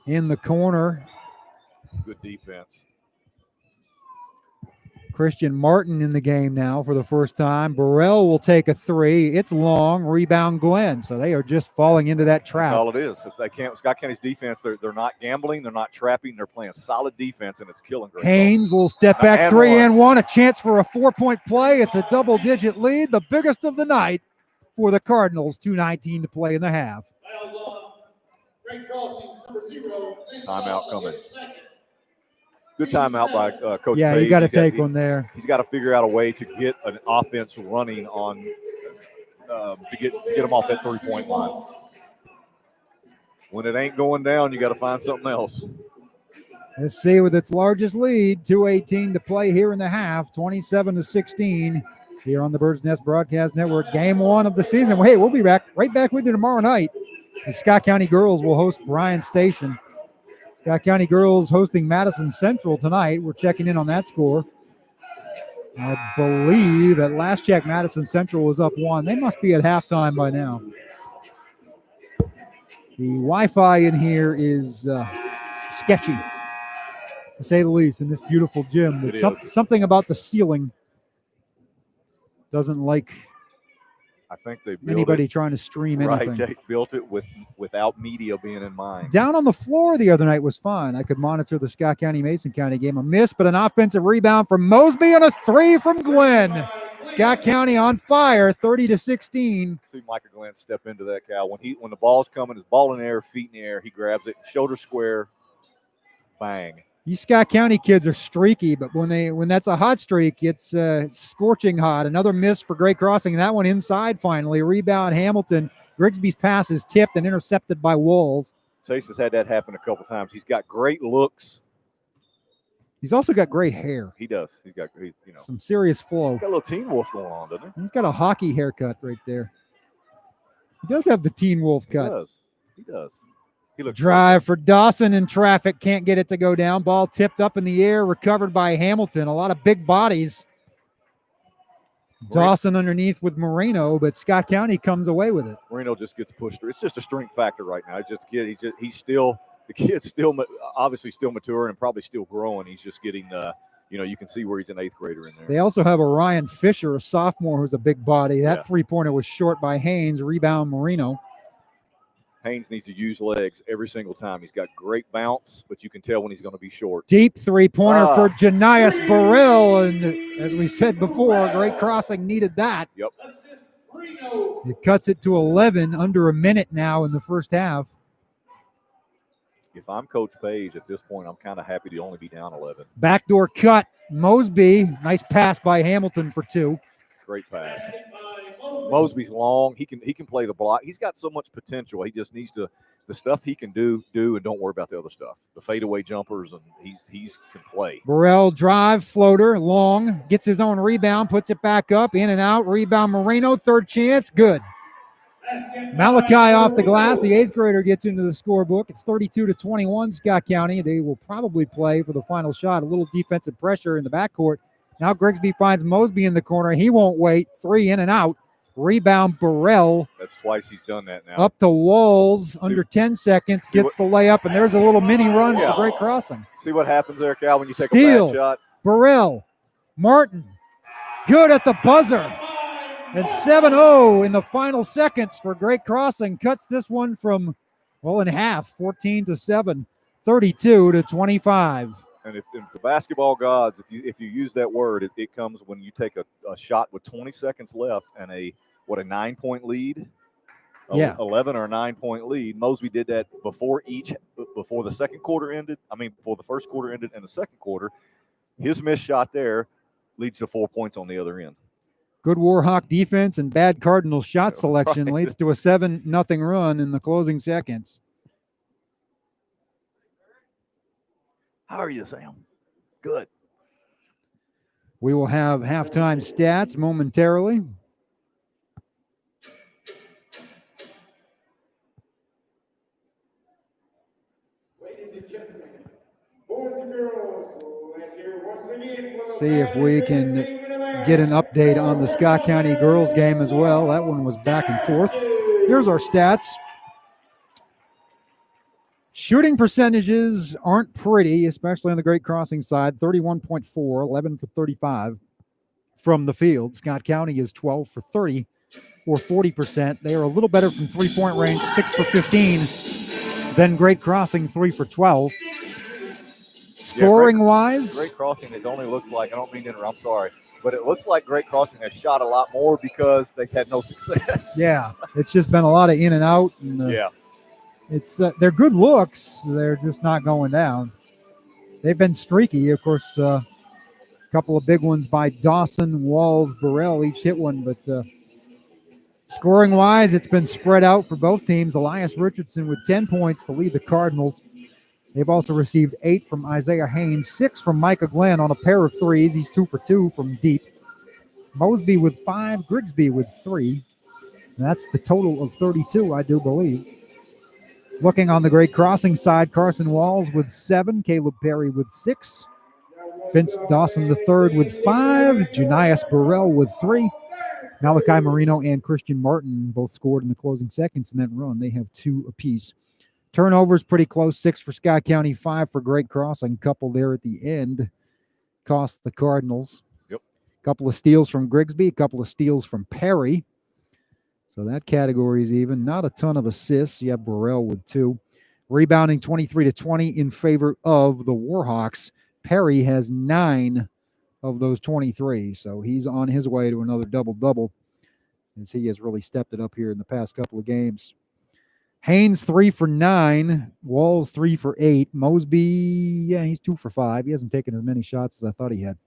in the corner. Good defense. Christian Martin in the game now for the first time. Burrell will take a 3. It's long. Rebound Glenn. So they are just falling into that trap. That's all it is. If they can't, Scott County's defense, they're not gambling. They're not trapping. They're playing solid defense, and it's killing Great Haynes will step back 3-1. A chance for a 4-point play. It's a double-digit lead, the biggest of the night for the Cardinals. 2:19 to play in the half. Timeout coming. Good timeout by Coach Yeah, Page. you got to take one there. He's got to figure out a way to get an offense running on to get them off that 3-point line. When it ain't going down, you got to find something else. Let's see with its largest lead, 2:18 to play here in the half, 27-16. here on the Bird's Nest Broadcast Network. Game 1 of the season. Hey, we'll be right back with you tomorrow night. The Scott County girls will host Bryan Station. Scott County girls hosting Madison Central tonight. We're checking in on that score. I believe at last check, Madison Central was up 1. They must be at halftime by now. The Wi-Fi in here is sketchy, to say the least, in this beautiful gym. Something about the ceiling doesn't like I think they built anybody trying to stream anything. Right, they built it without media being in mind. Down on the floor the other night was fun. I could monitor the Scott County-Mason County game. A miss, but an offensive rebound from Mosby and a 3 from Glenn. Scott County on fire, 30-16. See Micah Glenn step into that, Cal. When the ball's coming, his ball in the air, feet in the air, he grabs it, shoulder square, bang. These Scott County kids are streaky, but when that's a hot streak, it's scorching hot. Another miss for Great Crossing. That one inside finally. Rebound Hamilton. Grigsby's pass is tipped and intercepted by Walls. Chase has had that happen a couple times. He's got great looks. He's also got great hair. He does. He's got some serious flow. He's got a little Teen Wolf going on, doesn't he? He's got a hockey haircut right there. He does have the Teen Wolf cut. He does. Drive for Dawson in traffic. Can't get it to go down. Ball tipped up in the air. Recovered by Hamilton. A lot of big bodies. Dawson underneath with Moreno, but Scott County comes away with it. Moreno just gets pushed through. It's just a strength factor right now. He's still the kid's still obviously still maturing and probably still growing. He's just getting you can see where he's an 8th grader in there. They also have a Ryan Fisher, a sophomore, who's a big body. That 3-pointer was short by Haynes. Rebound Moreno. Haynes needs to use legs every single time. He's got great bounce, but you can tell when he's going to be short. Deep 3-pointer for Janias Burrell. And as we said before, Great Crossing needed that. Yep. It cuts it to 11, under a minute now in the first half. If I'm Coach Page at this point, I'm kind of happy to only be down 11. Backdoor cut. Mosby. Nice pass by Hamilton for 2. Great pass. Mosby's long. He can play the block. He's got so much potential. He just needs to the stuff he can do, and don't worry about the other stuff. The fadeaway jumpers, and he can play. Burrell drive, floater, long, gets his own rebound, puts it back up, in and out. Rebound Moreno, third chance, good. Malachi off the glass. The 8th grader gets into the scorebook. It's 32-21 Scott County. They will probably play for the final shot. A little defensive pressure in the backcourt. Now Grigsby finds Mosby in the corner. He won't wait. 3 in and out. Rebound Burrell. That's twice he's done that now. Up to Walls, under 10 seconds, gets the layup, and there's a little mini run for Great Crossing. See what happens there, Cal, when you take a bad shot. Burrell, Martin, good at the buzzer. And 7-0 in the final seconds for Great Crossing. Cuts this one from, in half, 14-7, 32-25. And if the basketball gods, if you use that word, it comes when you take a shot with 20 seconds left and a 9-point lead, 11 or 9-point lead. Mosby did that before the second quarter ended. Before the first quarter ended and the second quarter. His missed shot there leads to 4 points on the other end. Good Warhawk defense and bad Cardinals shot selection leads to a 7-0 run in the closing seconds. How are you, Sam? Good. We will have halftime stats momentarily. Ladies and gentlemen, boys and girls, let's hear once again. See if we can get an update on the Scott County girls game as well. That one was back and forth. Here's our stats. Shooting percentages aren't pretty, especially on the Great Crossing side. 31.4, 11 for 35 from the field. Scott County is 12 for 30, or 40%. They are a little better from three-point range, 6 for 15, than Great Crossing, 3 for 12. Scoring-wise, Great Crossing, it only looks like, I don't mean to interrupt, I'm sorry, but it looks like Great Crossing has shot a lot more because they've had no success. Yeah, it's just been a lot of in and out. And, It's they're good looks. They're just not going down. They've been streaky. Of course, a couple of big ones by Dawson, Walls, Burrell. Each hit one. But scoring-wise, it's been spread out for both teams. Elias Richardson with 10 points to lead the Cardinals. They've also received 8 from Isaiah Haynes, 6 from Micah Glenn on a pair of threes. He's 2 for 2 from deep. Mosby with 5, Grigsby with 3. And that's the total of 32, I do believe. Looking on the Great Crossing side, Carson Walls with 7, Caleb Perry with 6, Vince Dawson III with 5, Janias Burrell with 3, Malachi Marino and Christian Martin both scored in the closing seconds in that run. They have 2 apiece. Turnovers pretty close, 6 for Scott County, 5 for Great Crossing. Couple there at the end cost the Cardinals. Yep. Couple of steals from Grigsby, a couple of steals from Perry. So that category is even. Not a ton of assists. You have Burrell with 2. Rebounding 23-20 in favor of the Warhawks. Perry has 9 of those 23. So he's on his way to another double-double as he has really stepped it up here in the past couple of games. Haynes 3 for 9. Walls 3 for 8. Mosby, yeah, he's 2 for 5. He hasn't taken as many shots as I thought he had.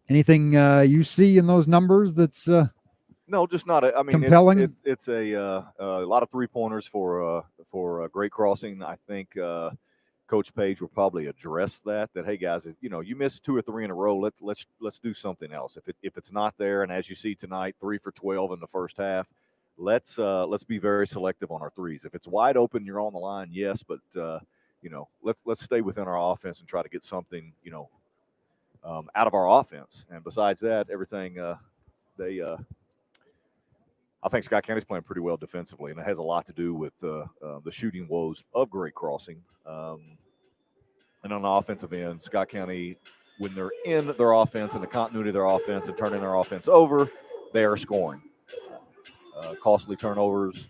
Anything you see in those numbers that's no, just not. I mean, compelling? It's a lot of 3-pointers for Great Crossing. I think Coach Page will probably address that. Hey guys, if, you missed 2 or 3 in a row. Let's do something else. If it's not there, and as you see tonight, 3 for 12 in the first half. Let's be very selective on our threes. If it's wide open, you're on the line, yes, but let's stay within our offense and try to get something out of our offense. And besides that, everything I think Scott County's playing pretty well defensively, and it has a lot to do with the shooting woes of Great Crossing. And on the offensive end, Scott County, when they're in their offense and the continuity of their offense and turning their offense over, they are scoring. Costly turnovers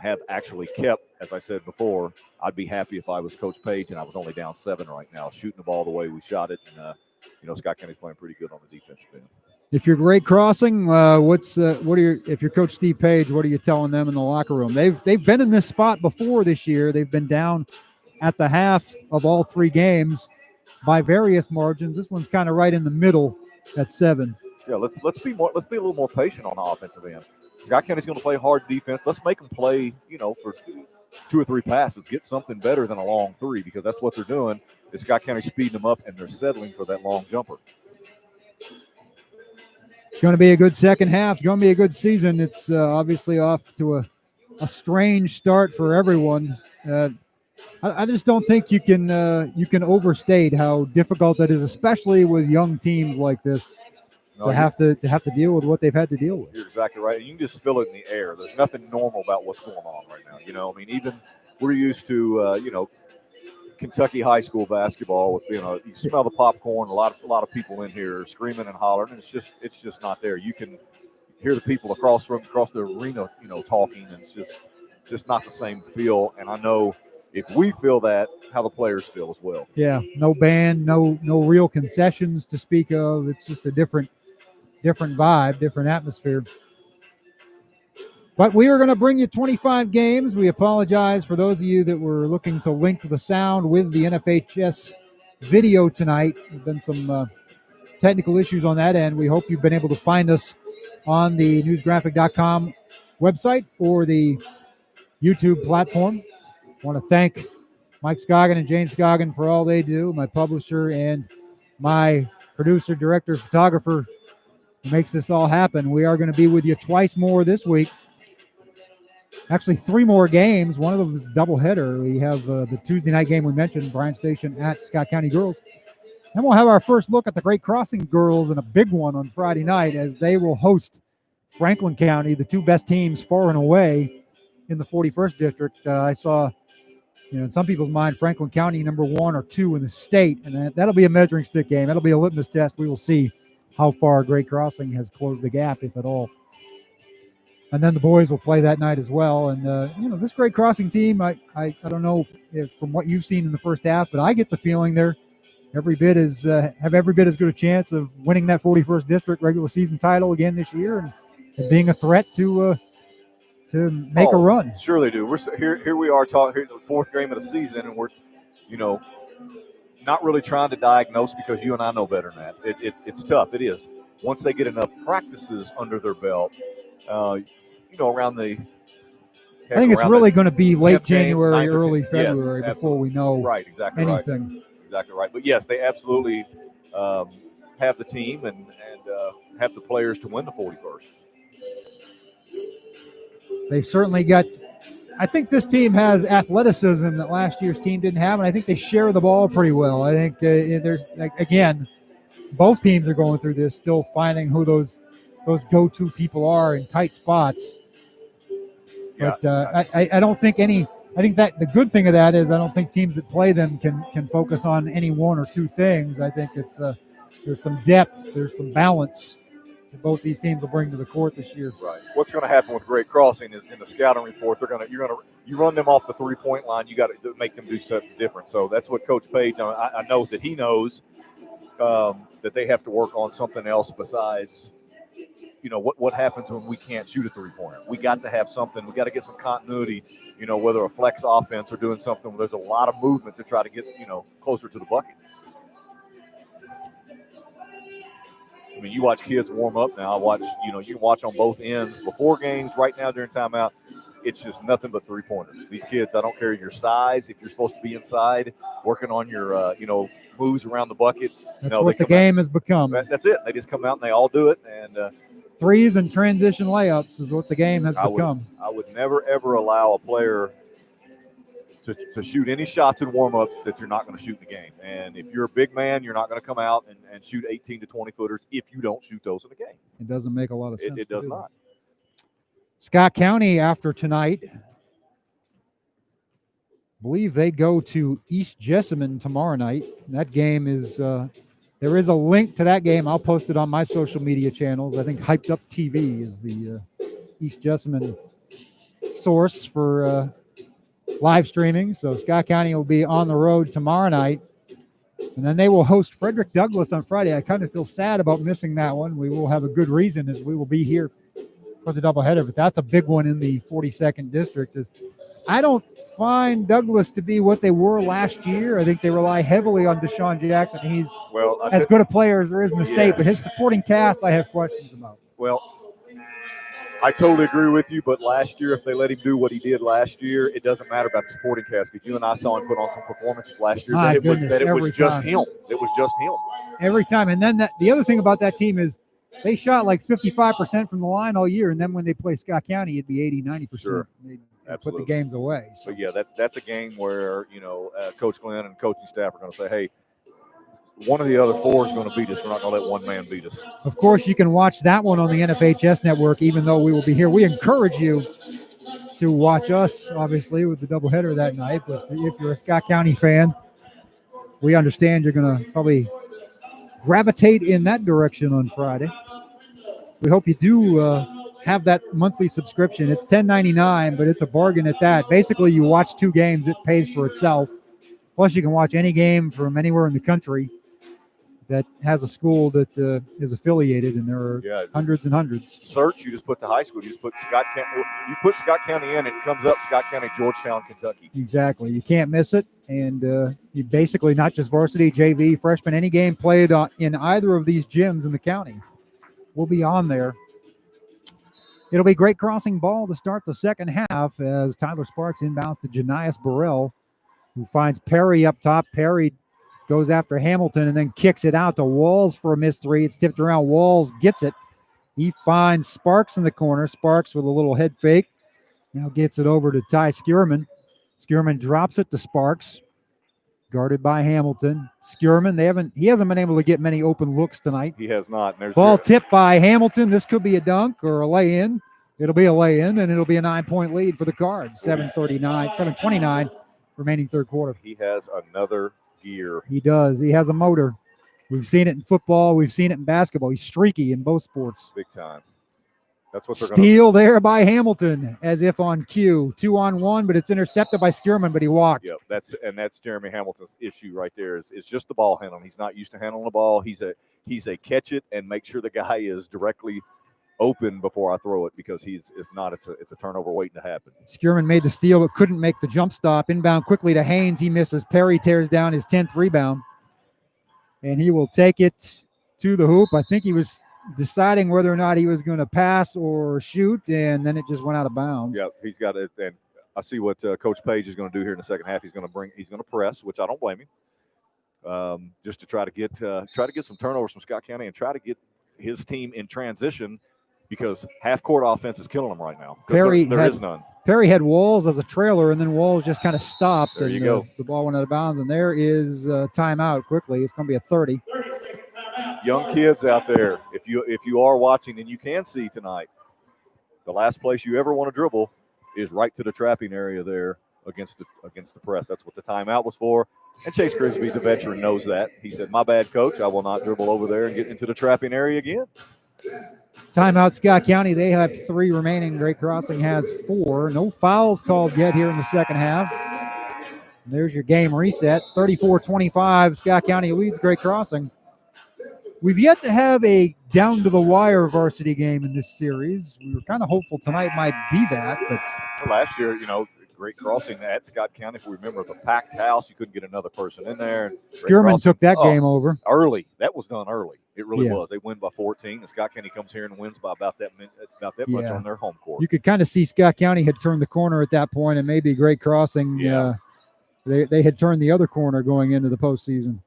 have actually kept, as I said before, I'd be happy if I was Coach Page and I was only down 7 right now, shooting the ball the way we shot it. And, Scott County's playing pretty good on the defensive end. If you're Great Crossing, if you're Coach Steve Page, what are you telling them in the locker room? They've been in this spot before this year. They've been down at the half of all 3 games by various margins. This one's kind of right in the middle at 7. Yeah, let's be a little more patient on the offensive end. Scott County's going to play hard defense. Let's make them play, for 2 or 3 passes, get something better than a long 3, because that's what they're doing. Is Scott County speeding them up, and they're settling for that long jumper. It's going to be a good second half. It's going to be a good season. It's obviously off to a strange start for everyone. I just don't think you can overstate how difficult that is, especially with young teams like this. To have to deal with what they've had to deal with. You're exactly right. You can just feel it in the air. There's nothing normal about what's going on right now. Even we're used to, Kentucky high school basketball with, you smell the popcorn, a lot of people in here screaming and hollering, and it's just not there. You can hear the people across the arena, talking, and it's just not the same feel. And I know if we feel that, how the players feel as well. Yeah, no band, no real concessions to speak of. It's just a different vibe, different atmosphere. But we are going to bring you 25 games. We apologize for those of you that were looking to link the sound with the NFHS video tonight. There's been some technical issues on that end. We hope you've been able to find us on the newsgraphic.com website or the YouTube platform. I want to thank Mike Scoggin and James Scoggin for all they do, my publisher and my producer, director, photographer, who makes this all happen. We are going to be with you twice more this week. Actually, 3 more games. One of them is a doubleheader. We have the Tuesday night game we mentioned, Bryan Station at Scott County Girls. Then we'll have our first look at the Great Crossing Girls in a big one on Friday night as they will host Franklin County, the 2 best teams far and away in the 41st District. I saw, in some people's mind, Franklin County number 1 or 2 in the state, and that'll be a measuring stick game. That'll be a litmus test. We will see how far Great Crossing has closed the gap, if at all. And then the boys will play that night as well. And, this Great Crossing team, I don't know if from what you've seen in the first half, but I get the feeling they're have every bit as good a chance of winning that 41st District regular season title again this year and being a threat to make a run. Sure they do. We're here we are talking the 4th game of the season, and we're, not really trying to diagnose because you and I know better than that. It's tough. It is. Once they get enough practices under their belt, around the. I think it's really going to be late January, early February yes, before we know anything. Right. Exactly right. But yes, they absolutely have the team and have the players to win the 41st. They've certainly got. I think this team has athleticism that last year's team didn't have, and I think they share the ball pretty well. I think there's again, both teams are going through this, still finding who those go-to people are in tight spots. But I don't think any. I think that the good thing of that is I don't think teams that play them can focus on any one or two things. I think it's there's some depth, there's some balance that both these teams will bring to the court this year. Right. What's going to happen with Great Crossing is in the scouting report, you run them off the 3-point line. You got to make them do something different. So that's what Coach Page. I know that he knows that they have to work on something else besides. What happens when we can't shoot a 3-pointer? We got to have something. We got to get some continuity, whether a flex offense or doing something where there's a lot of movement to try to get, closer to the bucket. I mean, you watch kids warm up now. You can watch on both ends before games, right now during timeout. It's just nothing but 3-pointers. These kids, I don't care your size. If you're supposed to be inside, working on your, moves around the bucket. That's what the game has become. That's it. They just come out and they all do it. And threes and transition layups is what the game has become. I would never, ever allow a player to shoot any shots in warm-ups that you're not going to shoot in the game. And if you're a big man, you're not going to come out and shoot 18 to 20-footers if you don't shoot those in the game. It doesn't make a lot of sense. It does not. Scott County after tonight, I believe they go to East Jessamine tomorrow night. And that game is there is a link to that game. I'll post it on my social media channels. I think Hyped Up TV is the East Jessamine source for live streaming. So Scott County will be on the road tomorrow night. And then they will host Frederick Douglass on Friday. I kind of feel sad about missing that one. We will have a good reason as we will be here for the doubleheader, but that's a big one in the 42nd district. I don't find Douglass to be what they were last year. I think they rely heavily on Deshaun Jackson. He's as good a player as there is in the state, but his supporting cast I have questions about. Well, I totally agree with you, but last year, if they let him do what he did last year, it doesn't matter about the supporting cast, because you and I saw him put on some performances last year that it was just him. It was just him. Every time. And then the other thing about that team is they shot like 55% from the line all year, and then when they play Scott County, it'd be 80, 90%. Sure. They put the games away. So yeah, that's a game where, Coach Glenn and coaching staff are going to say, hey, one of the other four is going to beat us. We're not going to let one man beat us. Of course, you can watch that one on the NFHS network, even though we will be here. We encourage you to watch us, obviously, with the doubleheader that night. But if you're a Scott County fan, we understand you're going to probably gravitate in that direction on Friday. We hope you do have that monthly subscription. It's $10.99, but it's a bargain at that. Basically, you watch two games, it pays for itself. Plus, you can watch any game from anywhere in the country that has a school that is affiliated, and there are hundreds and hundreds. Search, you just put the high school. You just put Scott County. You put Scott County in, it comes up Scott County, Georgetown, Kentucky. Exactly. You can't miss it. And you basically not just varsity, JV, freshman, any game played in either of these gyms in the county will be on there. It'll be Great Crossing ball to start the second half as Tyler Sparks inbounds to Janias Burrell, who finds Perry up top. Perry goes after Hamilton and then kicks it out to Walls for a missed three. It's tipped around. Walls gets it. He finds Sparks in the corner. Sparks with a little head fake. Now gets it over to Ty Skierman. Skierman drops it to Sparks. Guarded by Hamilton. Skierman, he hasn't been able to get many open looks tonight. He has not. Ball tipped by Hamilton. This could be a dunk or a lay-in. It'll be a lay-in, and it'll be a 9-point lead for the Cards. 7:29 remaining third quarter. He has another gear. He does. He has a motor. We've seen it in football. We've seen it in basketball. He's streaky in both sports. Big time. That's what they're Steal there by Hamilton, as if on cue. 2-on-1, but it's intercepted by Skierman, but he walked. Yep, that's Jeremy Hamilton's issue right there. Is just the ball handling. He's not used to handling the ball. He's a catch it and make sure the guy is directly open before I throw it, because if not, it's a turnover waiting to happen. Skierman made the steal but couldn't make the jump stop. Inbound quickly to Haynes. He misses. Perry tears down his 10th rebound, and he will take it to the hoop. I think he was deciding whether or not he was going to pass or shoot, and then it just went out of bounds. Yeah, he's got it. And I see what Coach Page is going to do here in the second half. He's going to press, which I don't blame him. just to try to get some turnovers from Scott County and try to get his team in transition, because half-court offense is killing them right now. There is none. Perry had Walls as a trailer, and then Walls just kind of stopped. There you go. The ball went out of bounds, and there is timeout quickly. It's going to be a 30. Young kids out there, if you are watching and you can see tonight, the last place you ever want to dribble is right to the trapping area there against the press. That's what the timeout was for. And Chase Grigsby, the veteran, knows that. He said, "My bad, coach. I will not dribble over there and get into the trapping area again." Timeout, Scott County. They have 3 remaining. Great Crossing has 4. No fouls called yet here in the second half. And there's your game reset. 34-25. Scott County leads Great Crossing. We've yet to have a down-to-the-wire varsity game in this series. We were kind of hopeful tonight might be that. But last year, Great Crossing at Scott County, if we remember, the packed house. You couldn't get another person in there. Skierman took that game over. Early. That was done early. It really was. They win by 14, and Scott County comes here and wins by about that much on their home court. You could kind of see Scott County had turned the corner at that point, and maybe Great Crossing, they had turned the other corner going into the postseason.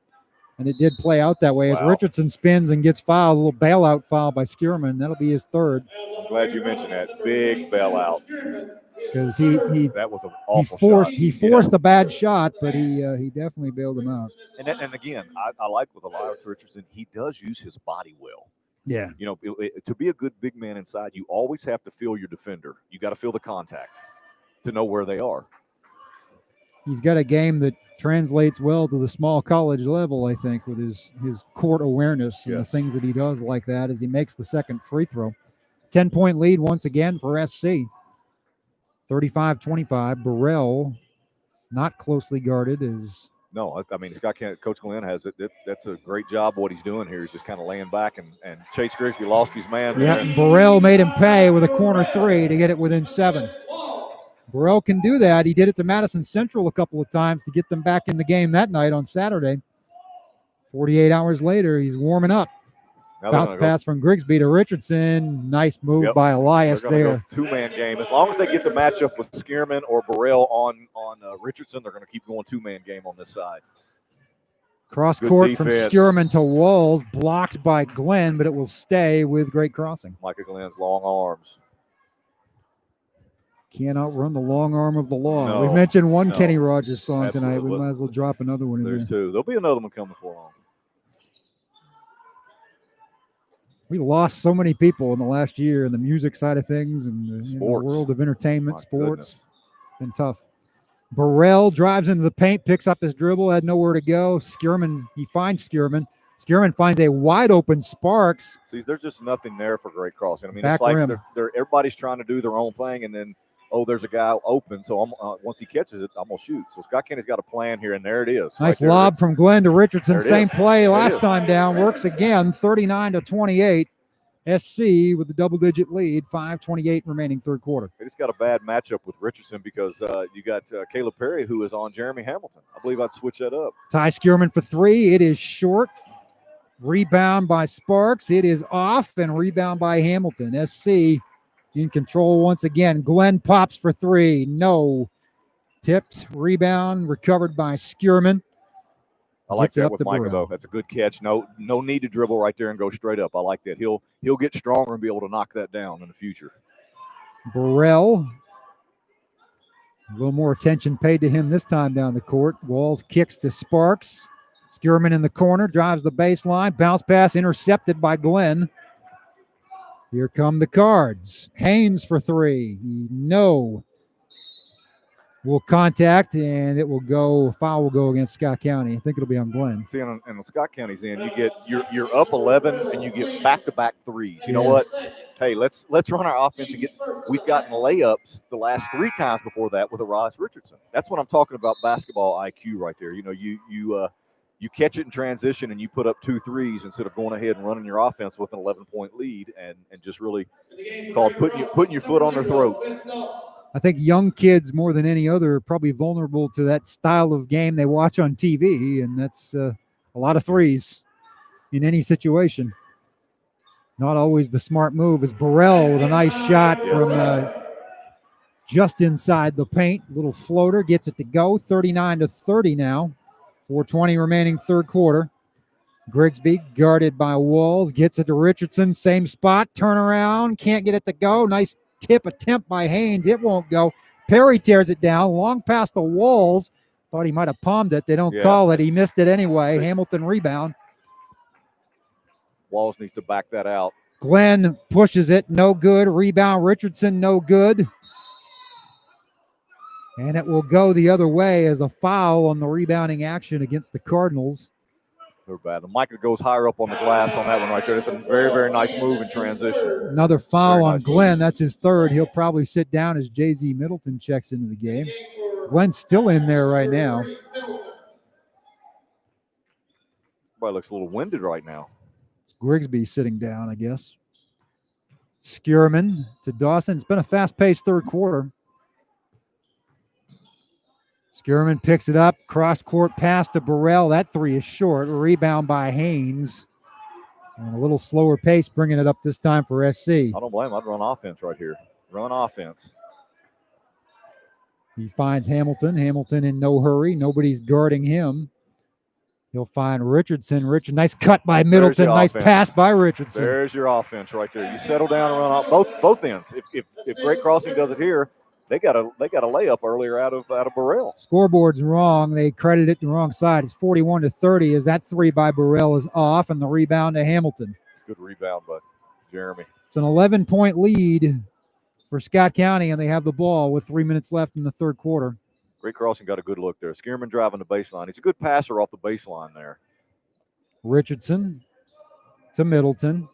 And it did play out that way as Richardson spins and gets fouled, a little bailout foul by Skierman. That'll be his 3rd. I'm glad you mentioned that. Big bailout. Because that was an awful shot. He forced a bad shot, but he definitely bailed him out. And again, I like with Elias Richardson, he does use his body well. Yeah. To be a good big man inside, you always have to feel your defender. You got to feel the contact to know where they are. He's got a game that translates well to the small college level, I think, with his court awareness and the things that he does like that as he makes the second free throw. 10-point lead once again for SC. 35-25. Burrell not closely guarded. No, I mean, Coach Glenn has it. That's a great job what he's doing here. He's just kind of laying back, and Chase Grigsby lost his man. Yeah, and Burrell made him pay with a corner 3 to get it within 7. Burrell can do that. He did it to Madison Central a couple of times to get them back in the game that night on Saturday. 48 hours later, he's warming up. Bounce pass from Grigsby to Richardson. Nice move by Elias there. Two-man game. As long as they get the matchup with Skierman or Burrell on Richardson, they're going to keep going two-man game on this side. Cross court from Skierman to Walls, blocked by Glenn, but it will stay with Great Crossing. Micah Glenn's long arms. Can't outrun the long arm of the law. No, we've mentioned one Kenny Rogers song tonight. We might as well drop another one in there. There's 2. There'll be another one coming for long. We lost so many people in the last year in the music side of things and the world of entertainment, sports. It's been tough. Burrell drives into the paint, picks up his dribble, had nowhere to go. Skierman, he finds Skierman. Skierman finds a wide open Sparks. See, there's just nothing there for Great Crossing. I mean, it's like everybody's trying to do their own thing, and then, there's a guy open, so once he catches it, I'm going to shoot. So Scott Kenny's got a plan here, and there it is. Nice lob from Glenn to Richardson. Same play last time down. Works again, 39-28. SC with a double-digit lead, 5:28 remaining third quarter. They just got a bad matchup with Richardson because you got Caleb Perry, who is on Jeremy Hamilton. I believe I'd switch that up. Ty Skierman for 3. It is short. Rebound by Sparks. It is off, and rebound by Hamilton. SC in control once again. Glenn pops for 3. No. Tipped. Rebound. Recovered by Skierman. I like that with Micah, though. That's a good catch. No need to dribble right there and go straight up. I like that. He'll get stronger and be able to knock that down in the future. Burrell. A little more attention paid to him this time down the court. Walls kicks to Sparks. Skierman in the corner. Drives the baseline. Bounce pass intercepted by Glenn. Here come the Cards. Haynes for 3. No. Will contact, and it will go. Foul will go against Scott County. I think it'll be on Glenn. See, and the Scott County's in. You get you're up 11, and you get back-to-back threes. You know what? Hey, let's run our offense and get. We've gotten layups the last 3 times before that with Elias Richardson. That's what I'm talking about. Basketball IQ right there. You catch it in transition and you put up 2 threes instead of going ahead and running your offense with an 11-point lead and just really called putting your foot on their throat. I think young kids more than any other are probably vulnerable to that style of game they watch on TV, and that's a lot of threes in any situation. Not always the smart move. Is Burrell with a nice shot from just inside the paint. Little floater gets it to go. 39-30 now. 4:20 remaining third quarter. Grigsby guarded by Walls, gets it to Richardson, same spot, turnaround, can't get it to go. Nice tip attempt by Haynes. It won't go. Perry tears it down, long past the Walls. Thought he might have palmed it. They don't call it. He missed it anyway. Hamilton rebound. Walls needs to back that out. Glenn pushes it, no good. Rebound, Richardson, no good. And it will go the other way as a foul on the rebounding action against the Cardinals. They're bad. And Micah goes higher up on the glass on that one right there. It's a very, very nice move in transition. Another foul Very on nice Glenn. move. That's his third. He'll probably sit down as J.Z. Middleton checks into the game. Glenn's still in there right now. Probably looks a little winded right now. It's Grigsby sitting down, I guess. Skierman to Dawson. It's been a fast-paced third quarter. Skierman picks it up. Cross-court pass to Burrell. That three is short. Rebound by Haynes. And a little slower pace bringing it up this time for SC. I don't blame him. I'd run offense right here. Run offense. He finds Hamilton. Hamilton in no hurry. Nobody's guarding him. He'll find Richardson. Nice cut by Middleton. Nice pass by Richardson. There's your offense right there. You settle down and run off both ends. If Great Crossing does it here, they got a layup earlier out of Burrell. Scoreboard's wrong. They credit it the wrong side. It's 41-30 as that three by Burrell is off and the rebound to Hamilton. Good rebound by Jeremy. It's an 11-point lead for Scott County, and they have the ball with 3 minutes left in the third quarter. Great Crossing got a good look there. Skierman driving the baseline. He's a good passer off the baseline there. Richardson to Middleton.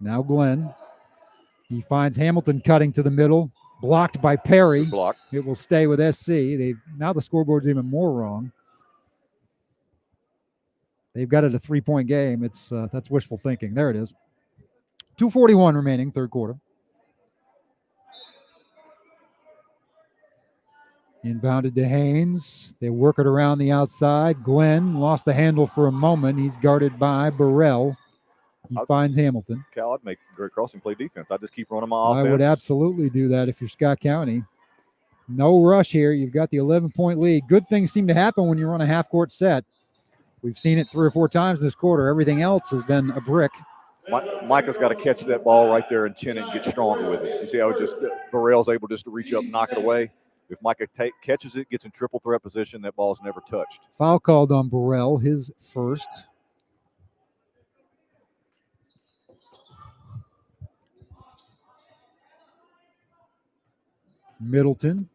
Now Glenn. He finds Hamilton cutting to the middle, blocked by Perry. Block. It will stay with SC. Now the scoreboard's even more wrong. They've got it a 3-point game. That's wishful thinking. There it is. 2:41 remaining, third quarter. Inbounded to Haynes. They work it around the outside. Glenn lost the handle for a moment. He's guarded by Burrell. He finds Hamilton. Cal, I'd make Great Crossing play defense. I'd just keep running my offense. I would absolutely do that if you're Scott County. No rush here. You've got the 11-point lead. Good things seem to happen when you run a half-court set. We've seen it 3 or 4 times this quarter. Everything else has been a brick. Micah's got to catch that ball right there and chin it and get stronger with it. You see how Burrell's able just to reach up and knock it away? If Micah catches it, gets in triple threat position, that ball's never touched. Foul called on Burrell, his first. Middleton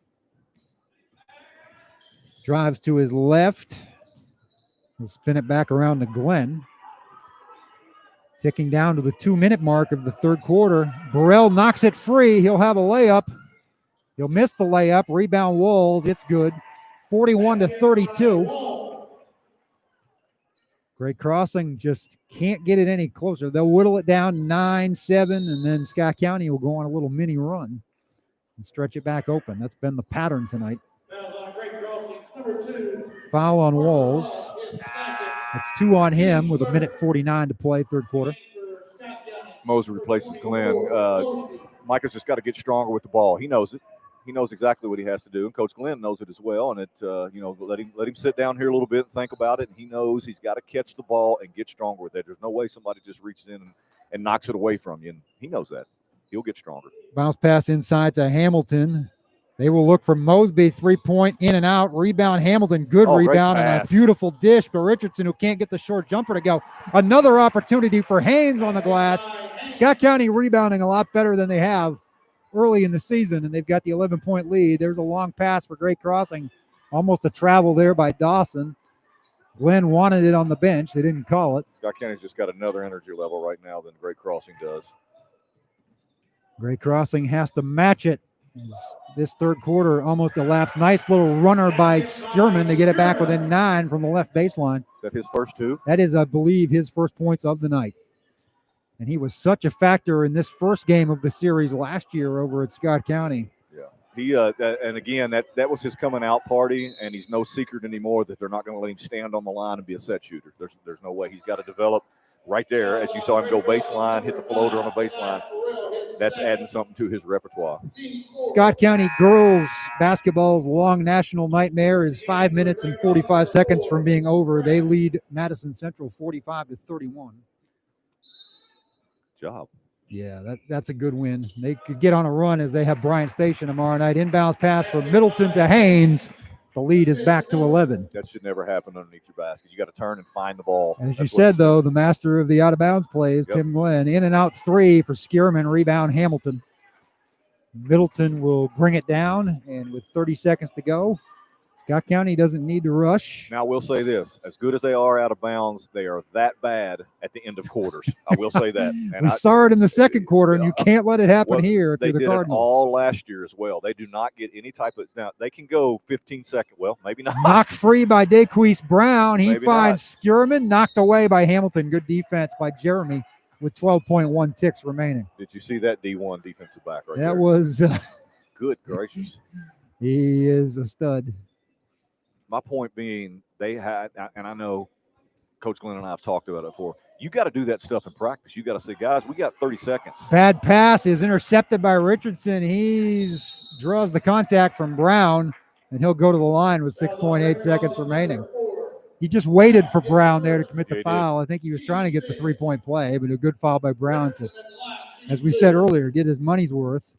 drives to his left. He'll spin it back around to Glenn. Ticking down to the 2-minute mark of the third quarter. Burrell knocks it free. He'll have a layup. He'll miss the layup. Rebound Walls. It's good. 41-32. Great Crossing just can't get it any closer. They'll whittle it down 9-7, and then Scott County will go on a little mini run and stretch it back open. That's been the pattern tonight. Foul on Walls. That's 2 on him with 1:49 to play, third quarter. Moser replaces Glenn. Micah's just got to get stronger with the ball. He knows it. He knows exactly what he has to do, and Coach Glenn knows it as well. And let him sit down here a little bit and think about it. And he knows he's got to catch the ball and get stronger with it. There's no way somebody just reaches in and knocks it away from you, and he knows that. He'll get stronger. Bounce pass inside to Hamilton. They will look for Mosby, 3-point, in and out. Rebound, Hamilton, good rebound, and a beautiful dish for Richardson, who can't get the short jumper to go. Another opportunity for Haynes on the glass. Scott County rebounding a lot better than they have early in the season, and they've got the 11-point lead. There's a long pass for Great Crossing. Almost a travel there by Dawson. Glenn wanted it on the bench. They didn't call it. Scott County's just got another energy level right now than Great Crossing does. Great Crossing has to match it. This third quarter almost elapsed. Nice little runner by Skierman to get it back within 9 from the left baseline. Is that his first 2? That is, I believe, his first points of the night. And he was such a factor in this first game of the series last year over at Scott County. Yeah. He and again, that was his coming out party, and he's no secret anymore that they're not going to let him stand on the line and be a set shooter. There's no way. He's got to develop right there, as you saw him go baseline, hit the floater on the baseline. that's adding something to his repertoire. Scott County girls basketball's long national nightmare is 5 minutes and 45 seconds from being over. They lead Madison Central 45-31. Job. Yeah, that's a good win. They could get on a run as they have Bryant Station tomorrow night. Inbounds pass from Middleton to Haynes. The lead is back to 11. That should never happen underneath your basket. You got to turn and find the ball. As you said, though, the master of the out-of-bounds play is Tim Glenn. In and out three for Skierman, rebound Hamilton. Middleton will bring it down, and with 30 seconds to go, Scott County doesn't need to rush. Now, I will say this. As good as they are out of bounds, they are that bad at the end of quarters. I will say that. And we saw it in the second quarter, and you can't let it happen here through the Cardinals. They did it all last year as well. They do not get any type of – now, they can go 15 seconds. Well, maybe not. Knocked free by Daquise Brown. He Maybe finds Skierman, knocked away by Hamilton. Good defense by Jeremy with 12.1 ticks remaining. Did you see that D1 defensive back right there? That was good gracious. He is a stud. My point being, they had, and I know Coach Glenn and I have talked about it before, you got to do that stuff in practice. You got to say, guys, we got 30 seconds. Bad pass is intercepted by Richardson. He draws the contact from Brown, and he'll go to the line with 6.8 seconds remaining. He just waited for Brown there to commit the foul. I think he was trying to get the three-point play, but a good foul by Brown to, as we said earlier, get his money's worth.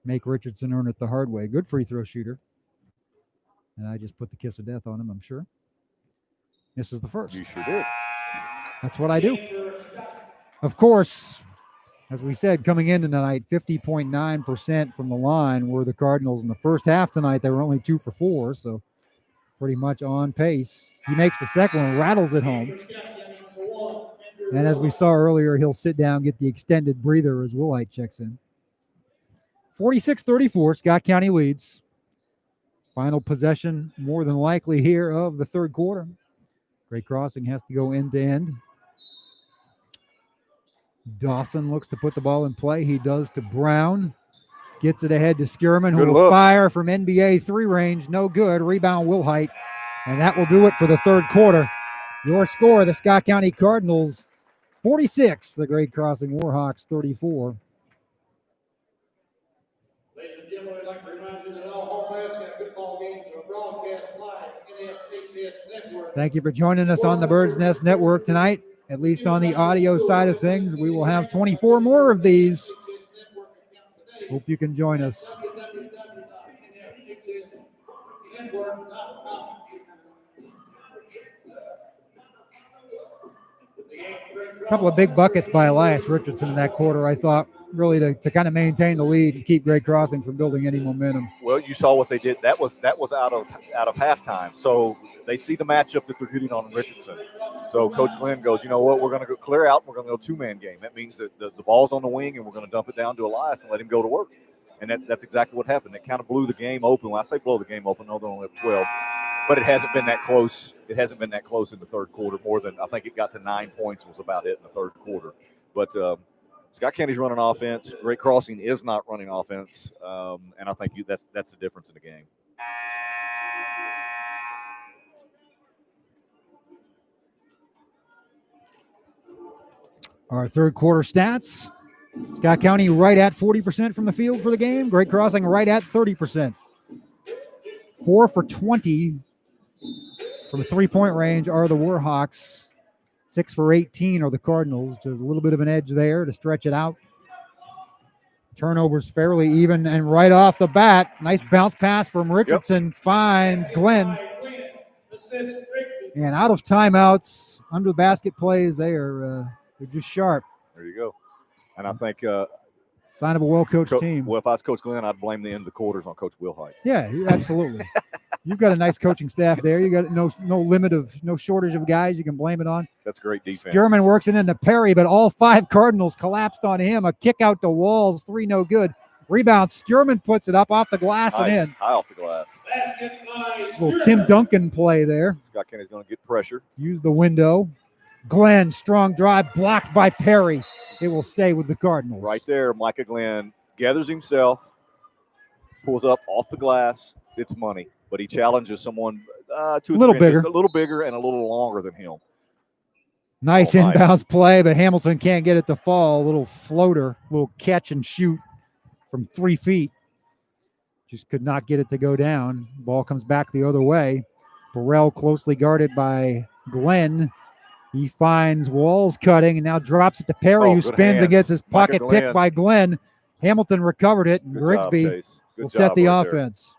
Make Richardson earn it the hard way. Good free throw shooter. And I just put the kiss of death on him, I'm sure. This is the first. You sure did. That's what I do. Of course, as we said, coming in tonight, 50.9% from the line were the Cardinals. In the first half tonight, they were only 2 for 4, so pretty much on pace. He makes the second one, rattles it home. And as we saw earlier, he'll sit down, get the extended breather as Willite checks in. 46-34, Scott County leads. Final possession, more than likely here, of the third quarter. Great Crossing has to go end to end. Dawson looks to put the ball in play. He does to Brown. Gets it ahead to Skierman, who will fire from NBA three range. No good. Rebound Wilhite. And that will do it for the third quarter. Your score, the Scott County Cardinals 46, the Great Crossing Warhawks 34. Ladies and gentlemen, I'd like to remind you that all home mascot football games are broadcast live on NFHS Network. Thank you for joining us on the Bird's Nest Network tonight, at least on the audio side of things. We will have 24 more of these. Hope you can join us. A couple of big buckets by Elias Richardson in that quarter, I thought, really to kind of maintain the lead and keep Great Crossing from building any momentum. Well, you saw what they did. That was out of halftime. So they see the matchup that they're getting on Richardson. So Coach Glenn goes, you know what, we're going to go clear out. We're going to go two-man game. That means that the ball's on the wing, and we're going to dump it down to Elias and let him go to work. And that's exactly what happened. It kind of blew the game open. When I say blow the game open, no, they're only up 12. But it hasn't been that close. It hasn't been that close in the third quarter. More than, I think it got to 9 points was about it in the third quarter. But Scott County's running offense. Great Crossing is not running offense. And I think that's the difference in the game. Our third quarter stats. Scott County right at 40% from the field for the game. Great Crossing right at 30%. 4 for 20 from three-point range are the Warhawks. 6 for 18 are the Cardinals. Just a little bit of an edge there to stretch it out. Turnovers fairly even, and right off the bat, nice bounce pass from Richardson finds Glenn. And out of timeouts, under the basket plays, they're just sharp. There you go. And I think sign of a well-coached team. Well, if I was Coach Glenn, I'd blame the end of the quarters on Coach Wilhite. Yeah, absolutely. You've got a nice coaching staff there. You got no shortage of guys you can blame it on. That's great defense. German works it into Perry, but all 5 Cardinals collapsed on him. A kick out to Walls, 3 no good. Rebound, Skierman puts it up off the glass and in. High off the glass. Little Tim Duncan play there. Scott County's going to get pressure. Use the window. Glenn, strong drive, blocked by Perry. It will stay with the Cardinals. Right there, Micah Glenn gathers himself, pulls up off the glass. It's money. But he challenges someone a little bigger and a little longer than him. Nice inbounds play, but Hamilton can't get it to fall. A little floater, little catch and shoot from 3 feet. Just could not get it to go down. Ball comes back the other way. Burrell closely guarded by Glenn. He finds Walls cutting and now drops it to Perry, who spins and gets his pocket picked by Glenn. Hamilton recovered it, and Grigsby will set the offense.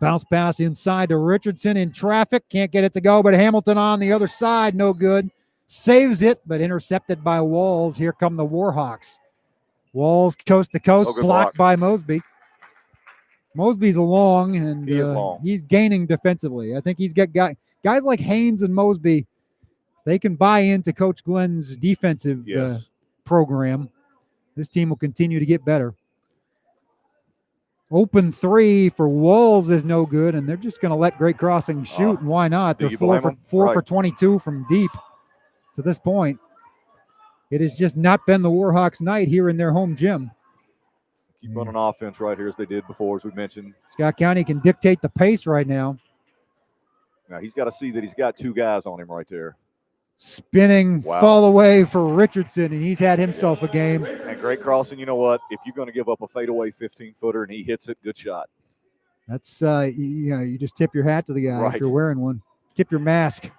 Bounce pass inside to Richardson in traffic. Can't get it to go, but Hamilton on the other side, no good. Saves it, but intercepted by Walls. Here come the Warhawks. Walls coast to coast, blocked by Mosby. Mosby's long, and he's gaining defensively. I think he's got guys like Haynes and Mosby. They can buy into Coach Glenn's defensive program. This team will continue to get better. Open three for Walls is no good, and they're just going to let Great Crossing shoot, and why not? They're 4 for 22 from deep to this point. It has just not been the Warhawks' night here in their home gym. Keep running offense right here as they did before, as we mentioned. Scott County can dictate the pace right now. Now he's got to see that he's got 2 guys on him right there. Spinning fall away for Richardson, and he's had himself a game. And Great Crossing, you know what? If you're going to give up a fadeaway 15-footer and he hits it, good shot. That's, you just tip your hat to the guy if you're wearing one. Tip your mask.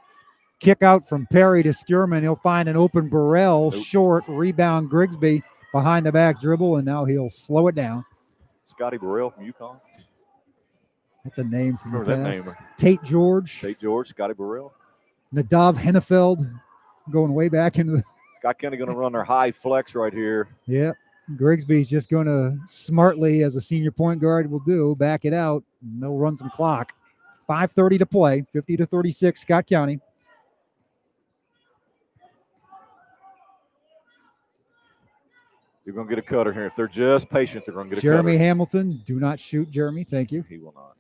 Kick out from Perry to Skierman. He'll find an open Burrell, short, rebound Grigsby behind the back dribble, and now he'll slow it down. Scotty Burrell from UConn. That's a name from the past. Name. Tate George, Scotty Burrell. Nadav Hennefeld, going way back into the. Scott County going to run their high flex right here. Yeah, Grigsby's just going to smartly, as a senior point guard will do, back it out, and they'll run some clock. 5:30 to play, 50-36, Scott County. You're going to get a cutter here. If they're just patient, they're going to get a cutter. Jeremy Hamilton, do not shoot, Jeremy. Thank you. He will not.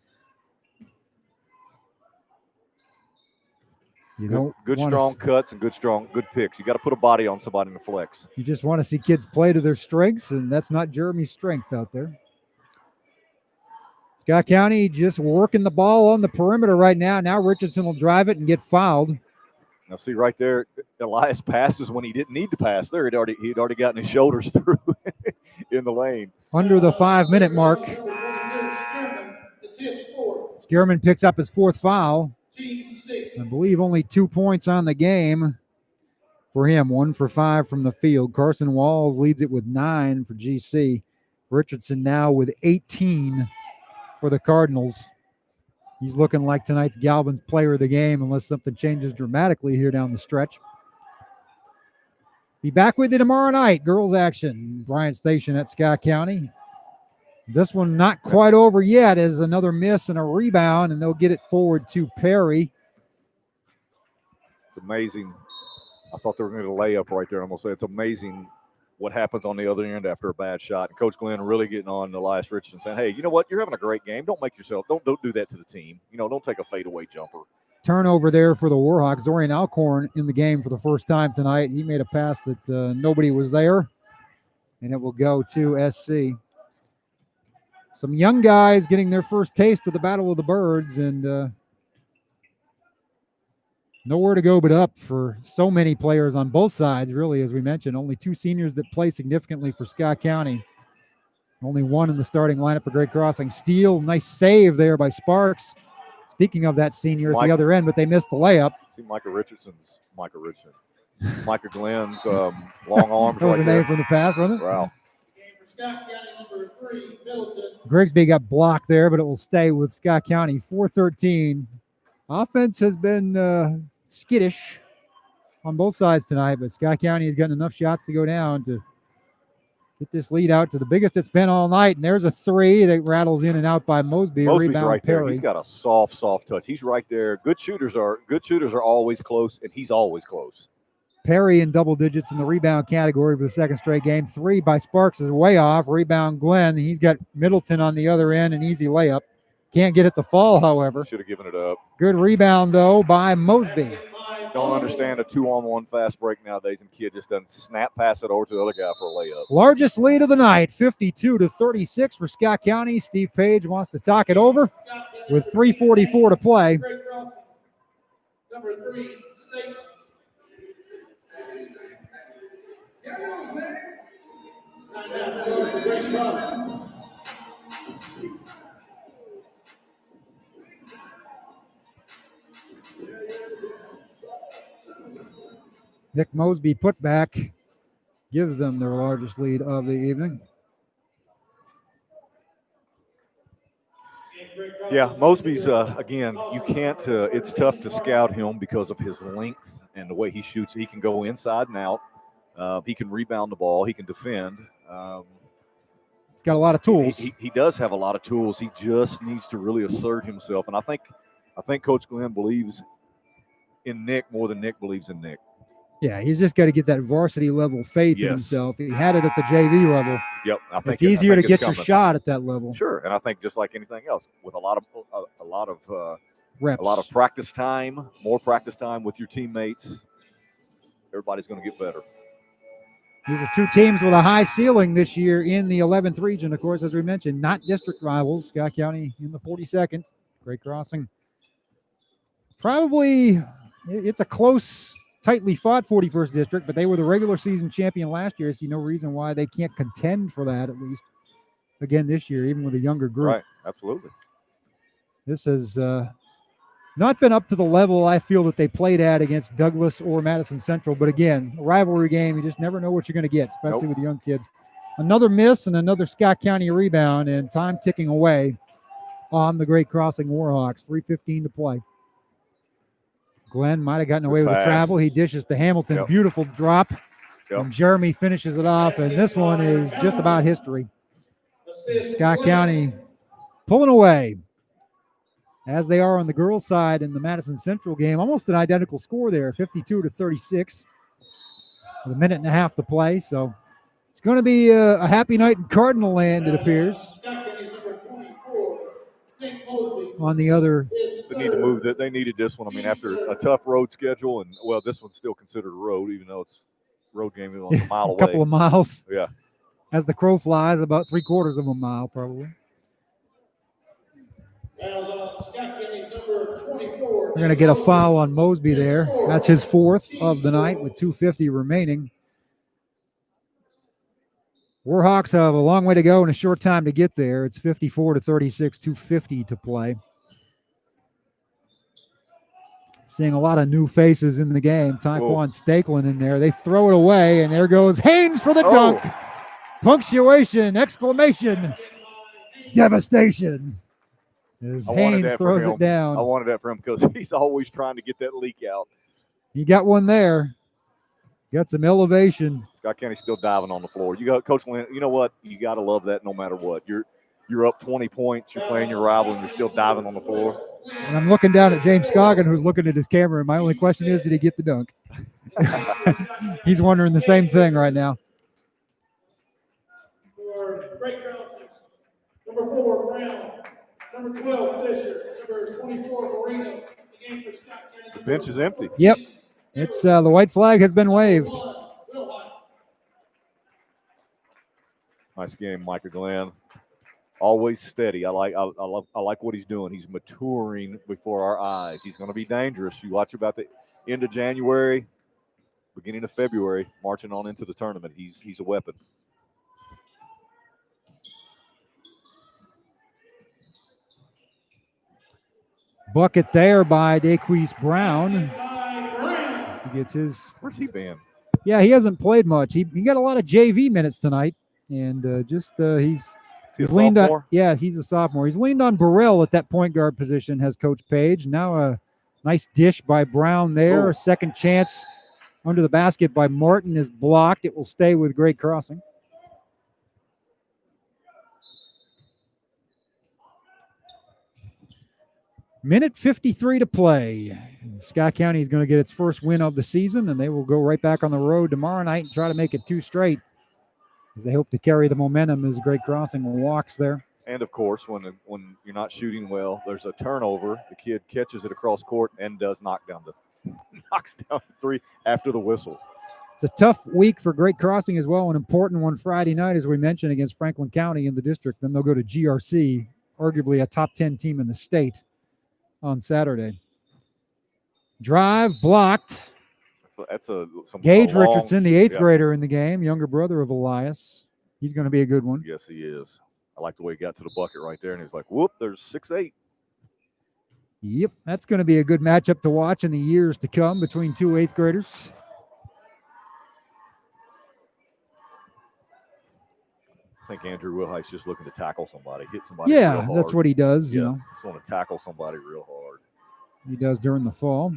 Good strong cuts and good picks. You got to put a body on somebody in the flex. You just want to see kids play to their strengths, and that's not Jeremy's strength out there. Scott County just working the ball on the perimeter right now. Now Richardson will drive it and get fouled. Now see right there, Elias passes when he d't need to pass there. He'd already gotten his shoulders through in the lane. Under the 5-minute mark. Skierman picks up his 4th foul. I believe only 2 points on the game for him. 1 for 5 from the field. Carson Walls leads it with 9 for GC. Richardson now with 18 for the Cardinals. He's looking like tonight's Galvin's player of the game unless something changes dramatically here down the stretch. Be back with you tomorrow night. Girls action. Bryant Station at Scott County. This one not quite over yet as another miss and a rebound, and they'll get it forward to Perry. It's amazing. I thought they were going to lay up right there. I'm going to say it's amazing what happens on the other end after a bad shot. And Coach Glenn really getting on Elias Richardson saying, hey, you know what? You're having a great game. Don't do that to the team. Don't take a fadeaway jumper. Turnover there for the Warhawks. Zorian Alcorn in the game for the first time tonight. He made a pass that nobody was there, and it will go to SC. Some young guys getting their first taste of the Battle of the Birds, and nowhere to go but up for so many players on both sides, really, as we mentioned. Only 2 seniors that play significantly for Scott County. Only 1 in the starting lineup for Great Crossing. Steele, nice save there by Sparks. Speaking of that senior at the other end, but they missed the layup. See Micah Richardson. Micah Glenn's long arms. That was a name from the past, wasn't it? Wow. Grigsby got blocked there, but it will stay with Scott County. 4-13. Offense has been skittish on both sides tonight, but Scott County has gotten enough shots to go down to get this lead out to the biggest it's been all night. And there's a 3 that rattles in and out by Mosby. Mosby's rebound right Perry. there. He's got a soft touch. He's right there. Good shooters are always close, and he's always close. Perry in double digits in the rebound category for the second straight game. 3 by Sparks is way off. Rebound Glenn. He's got Middleton on the other end, an easy layup. Can't get it to fall, however. Should have given it up. Good rebound, though, by Mosby. Don't understand a 2-on-1 fast break nowadays, and kid just doesn't snap pass it over to the other guy for a layup. Largest lead of the night, 52-36 for Scott County. Steve Page wants to talk it over with 3:44 to play. Number 3, State. Timeout charge for Grace Crossing. Nick Mosby put back gives them their largest lead of the evening. Yeah, Mosby's, again, you can't, it's tough to scout him because of his length and the way he shoots. He can go inside and out. He can rebound the ball. He can defend. He's got a lot of tools. He does have a lot of tools. He just needs to really assert himself. And I think Coach Glenn believes in Nick more than Nick believes in Nick. Yeah, he's just got to get that varsity level faith in himself. He had it at the JV level. Yep, it's easier to get your shot at that level. Sure, and I think just like anything else, with a lot of reps, a lot of practice time, more practice time with your teammates, everybody's going to get better. These are two teams with a high ceiling this year in the 11th region, of course, as we mentioned, not district rivals. Scott County in the 42nd. Great Crossing. Probably, it's a close, tightly fought 41st district, but they were the regular season champion last year. I see no reason why they can't contend for that, at least, again this year, even with a younger group. Right, absolutely. This has not been up to the level I feel that they played at against Douglas or Madison Central. But again, a rivalry game, you just never know what you're going to get, especially with young kids. Another miss and another Scott County rebound, and time ticking away on the Great Crossing Warhawks. 3:15 to play. Glenn might have gotten away with the travel. He dishes to Hamilton. Yep. Beautiful drop. Yep. And Jeremy finishes it off, and this one is just about history. Scott County pulling away, as they are on the girls' side in the Madison Central game. Almost an identical score there, 52-36, with a minute and a half to play. So it's going to be a happy night in Cardinal land, it appears. On the other, they need to move that. They needed this one. I mean, after a tough road schedule, and well, this one's still considered a road, even though it's road game on a mile away. A couple of miles. Yeah. As the crow flies, about 3/4 of a mile, probably. They're going to get a foul on Mosby there. That's his fourth of the night with 2:50 remaining. Warhawks have a long way to go and a short time to get there. It's 54-36, 2:50 to play. Seeing a lot of new faces in the game. Taekwon Stakelin in there. They throw it away, and there goes Haynes for the dunk. Punctuation, exclamation, devastation. As Haynes throws it down. I wanted that for him because he's always trying to get that leak out. He got one there. Got some elevation. Scott County's still diving on the floor. You got Coach Lynn. You know what? You got to love that no matter what. You're up 20 points. You're playing your rival, and you're still diving on the floor. And I'm looking down at James Scoggin, who's looking at his camera, and my only question is, did he get the dunk? He's wondering the same thing right now. For Great Crossing, number 4, Brown. Number 12, Fisher. Number 24, Marino. The game for Scott County. The bench is empty. Yep. It's the white flag has been waved. Nice game, Micah Glenn. Always steady. I like what he's doing. He's maturing before our eyes. He's going to be dangerous. You watch about the end of January, beginning of February, marching on into the tournament. He's a weapon. Bucket there by Daquise Brown. He gets his. Where's he been? Yeah, he hasn't played much. He got a lot of JV minutes tonight, and he's leaned on. Yeah, he's a sophomore. He's leaned on Burrell at that point guard position. Has Coach Page. Now a nice dish by Brown there. A second chance under the basket by Martin is blocked. It will stay with Great Crossing. Minute 53 to play. Scott County is going to get its first win of the season, and they will go right back on the road tomorrow night and try to make it 2 straight, as they hope to carry the momentum as Great Crossing walks there. And, of course, when you're not shooting well, there's a turnover. The kid catches it across court and does knocks down the 3 after the whistle. It's a tough week for Great Crossing as well, an important one Friday night, as we mentioned, against Franklin County in the district. Then they'll go to GRC, arguably a top 10 team in the state, on Saturday. Drive blocked. That's a Gage long, Richardson, the 8th grader in the game, younger brother of Elias. He's going to be a good one. Yes, he is. I like the way he got to the bucket right there, and he's like, whoop, there's 6'8". Yep, that's going to be a good matchup to watch in the years to come between two 8th graders. I think Andrew Wilhite's just looking to tackle somebody, hit somebody. Yeah, that's what he does. You know, just want to tackle somebody real hard. He does during the fall.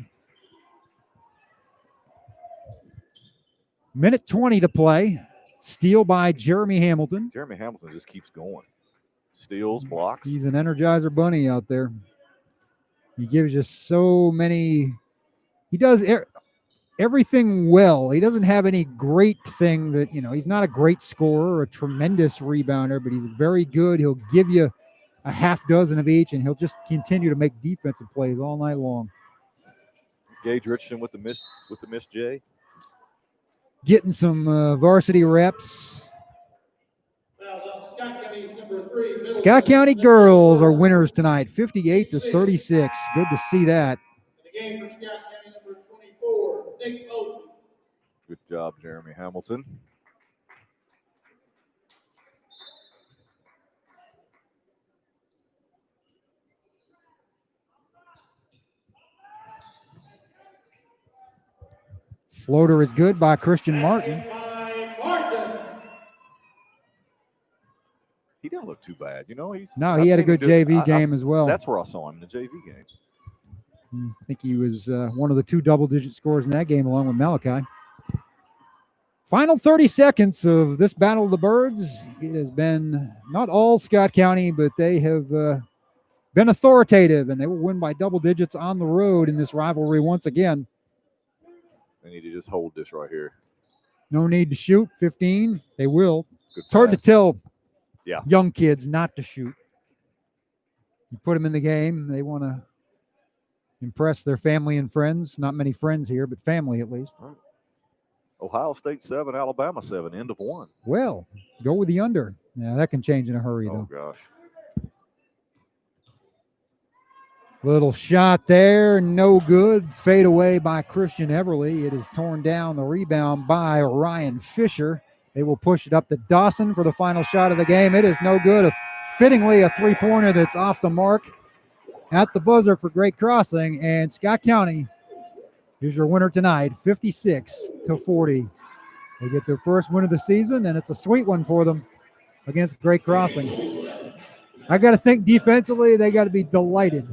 Minute 20 to play. Steal by Jeremy Hamilton. Jeremy Hamilton just keeps going. Steals, blocks. He's an Energizer bunny out there. He gives you so many. He does everything well. He doesn't have any great thing that, he's not a great scorer or a tremendous rebounder, but he's very good. He'll give you a half dozen of each, and he'll just continue to make defensive plays all night long. Gage Richardson with the miss J. Getting some varsity reps. Scott County girls are winners tonight, 58-36. Good to see that. The game for Scott County, number 24, Nick Osby. Good job, Jeremy Hamilton. Floater is good by Christian Martin. He didn't look too bad, He had a good JV game as well. That's where I saw him in the JV game. I think he was one of the 2 double-digit scorers in that game, along with Malachi. Final 30 seconds of this Battle of the Birds. It has been not all Scott County, but they have been authoritative, and they will win by double digits on the road in this rivalry once again. They need to just hold this right here. No need to shoot. 15. They will. Good it's hard to tell Yeah. young kids not to shoot. You put them in the game, they want to impress their family and friends. Not many friends here, but family at least. Right. Ohio State 7, Alabama 7, end of 1. Well, go with the under. Yeah, that can change in a hurry, though. Oh, gosh. Little shot there, no good. Fade away by Christian Everly. It is torn down. The rebound by Ryan Fisher. They will push it up to Dawson for the final shot of the game. It is no good. Fittingly, a three-pointer that's off the mark at the buzzer for Great Crossing. And Scott County is your winner tonight, 56-40. They get their first win of the season, and it's a sweet one for them against Great Crossing. I got to think defensively, they got to be delighted.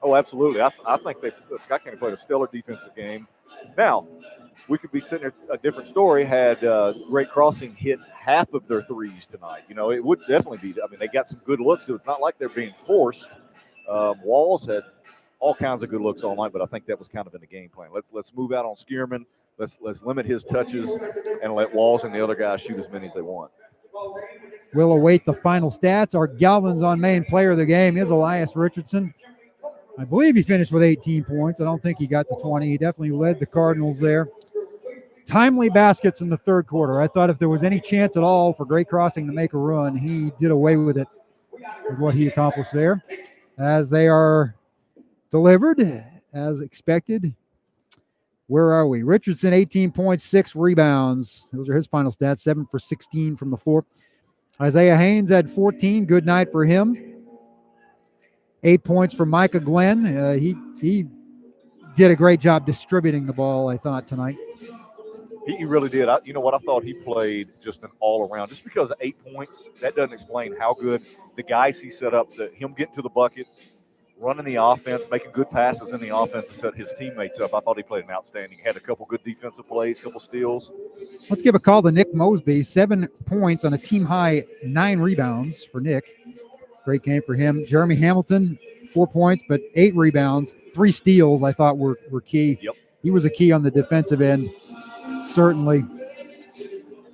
Oh, absolutely. I think Scott County played a stellar defensive game. Now, we could be sitting there, a different story had Great Crossing hit half of their threes tonight. It would definitely be. They got some good looks, so it's not like they're being forced. Walls had all kinds of good looks all night, but I think that was kind of in the game plan. Let's move out on Skierman. Let's limit his touches and let Walls and the other guys shoot as many as they want. We'll await the final stats. Our Galvin's on main player of the game is Elias Richardson. I believe he finished with 18 points. I don't think he got to 20. He definitely led the Cardinals there. Timely baskets in the third quarter. I thought if there was any chance at all for Great Crossing to make a run, he did away with it with what he accomplished there. As they are delivered, as expected. Where are we? Richardson, 18 points, 6 rebounds. Those are his final stats, 7 for 16 from the floor. Isaiah Haynes had 14. Good night for him. 8 points for Micah Glenn. He did a great job distributing the ball, I thought, tonight. He really did. I thought he played just an all-around. Just because of 8 points, that doesn't explain how good the guys he set up, him getting to the bucket, running the offense, making good passes in the offense to set his teammates up. I thought he played an outstanding. He had a couple good defensive plays, couple steals. Let's give a call to Nick Mosby. 7 points on a team-high 9 rebounds for Nick. Great game for him. Jeremy Hamilton, 4 points, but 8 rebounds. 3 steals I thought were key. Yep. He was a key on the defensive end, certainly.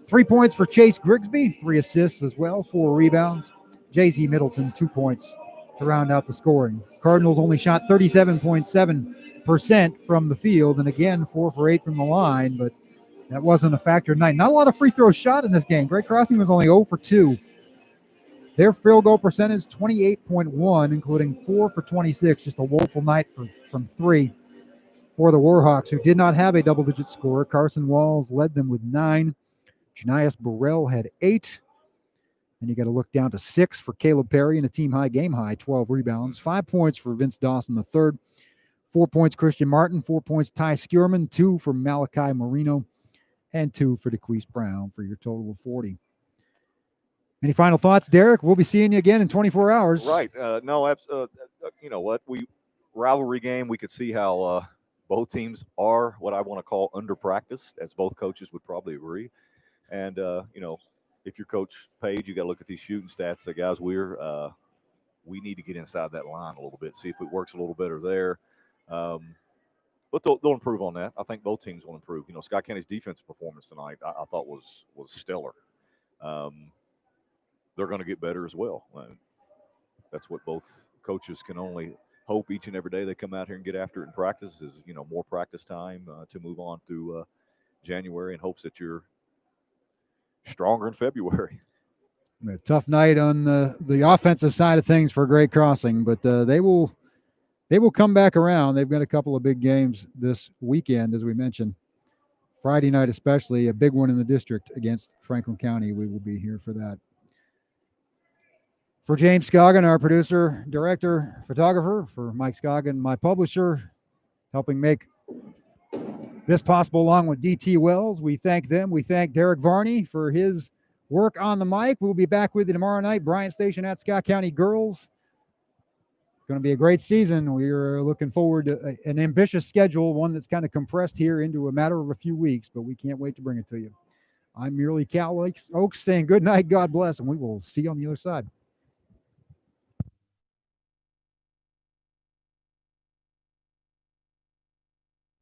3 points for Chase Grigsby. 3 assists as well, 4 rebounds. J.Z. Middleton, 2 points to round out the scoring. Cardinals only shot 37.7% from the field, and again, 4 for 8 from the line, but that wasn't a factor tonight. Not a lot of free throws shot in this game. Great Crossing was only 0 for 2. Their field goal percentage, 28.1, including 4 for 26. Just a woeful night from 3 For the Warhawks, who did not have a double-digit score, Carson Walls led them with 9. Janias Burrell had 8. And you got to look down to 6 for Caleb Perry and a team high, game high, 12 rebounds. 5 points for Vince Dawson III. 4 points Christian Martin. 4 points Ty Skierman. 2 for Malachi Marino. And 2 for DeQuise Brown for your total of 40. Any final thoughts, Derek? We'll be seeing you again in 24 hours. Right. No, you know what? Rivalry game, we could see how both teams are what I want to call under-practiced, as both coaches would probably agree. And, if you're Coach Page, you got to look at these shooting stats. The guys, we need to get inside that line a little bit, see if it works a little better there. But they'll improve on that. I think both teams will improve. Scott County's defensive performance tonight I thought was stellar. They're going to get better as well. That's what both coaches can only hope each and every day they come out here and get after it in practice is, more practice time to move on through January in hopes that you're stronger in February. A tough night on the offensive side of things for Great Crossing, but they will come back around. They've got a couple of big games this weekend, as we mentioned. Friday night especially, a big one in the district against Franklin County. We will be here for that. For James Scoggin, our producer, director, photographer, for Mike Scoggin, my publisher, helping make this possible along with DT Wells, we thank them. We thank Derek Varney for his work on the mic. We'll be back with you tomorrow night. Bryant Station at Scott County Girls. It's going to be a great season. We are looking forward to an ambitious schedule, one that's kind of compressed here into a matter of a few weeks, but we can't wait to bring it to you. I'm merely Cal Oaks saying good night, God bless, and we will see you on the other side.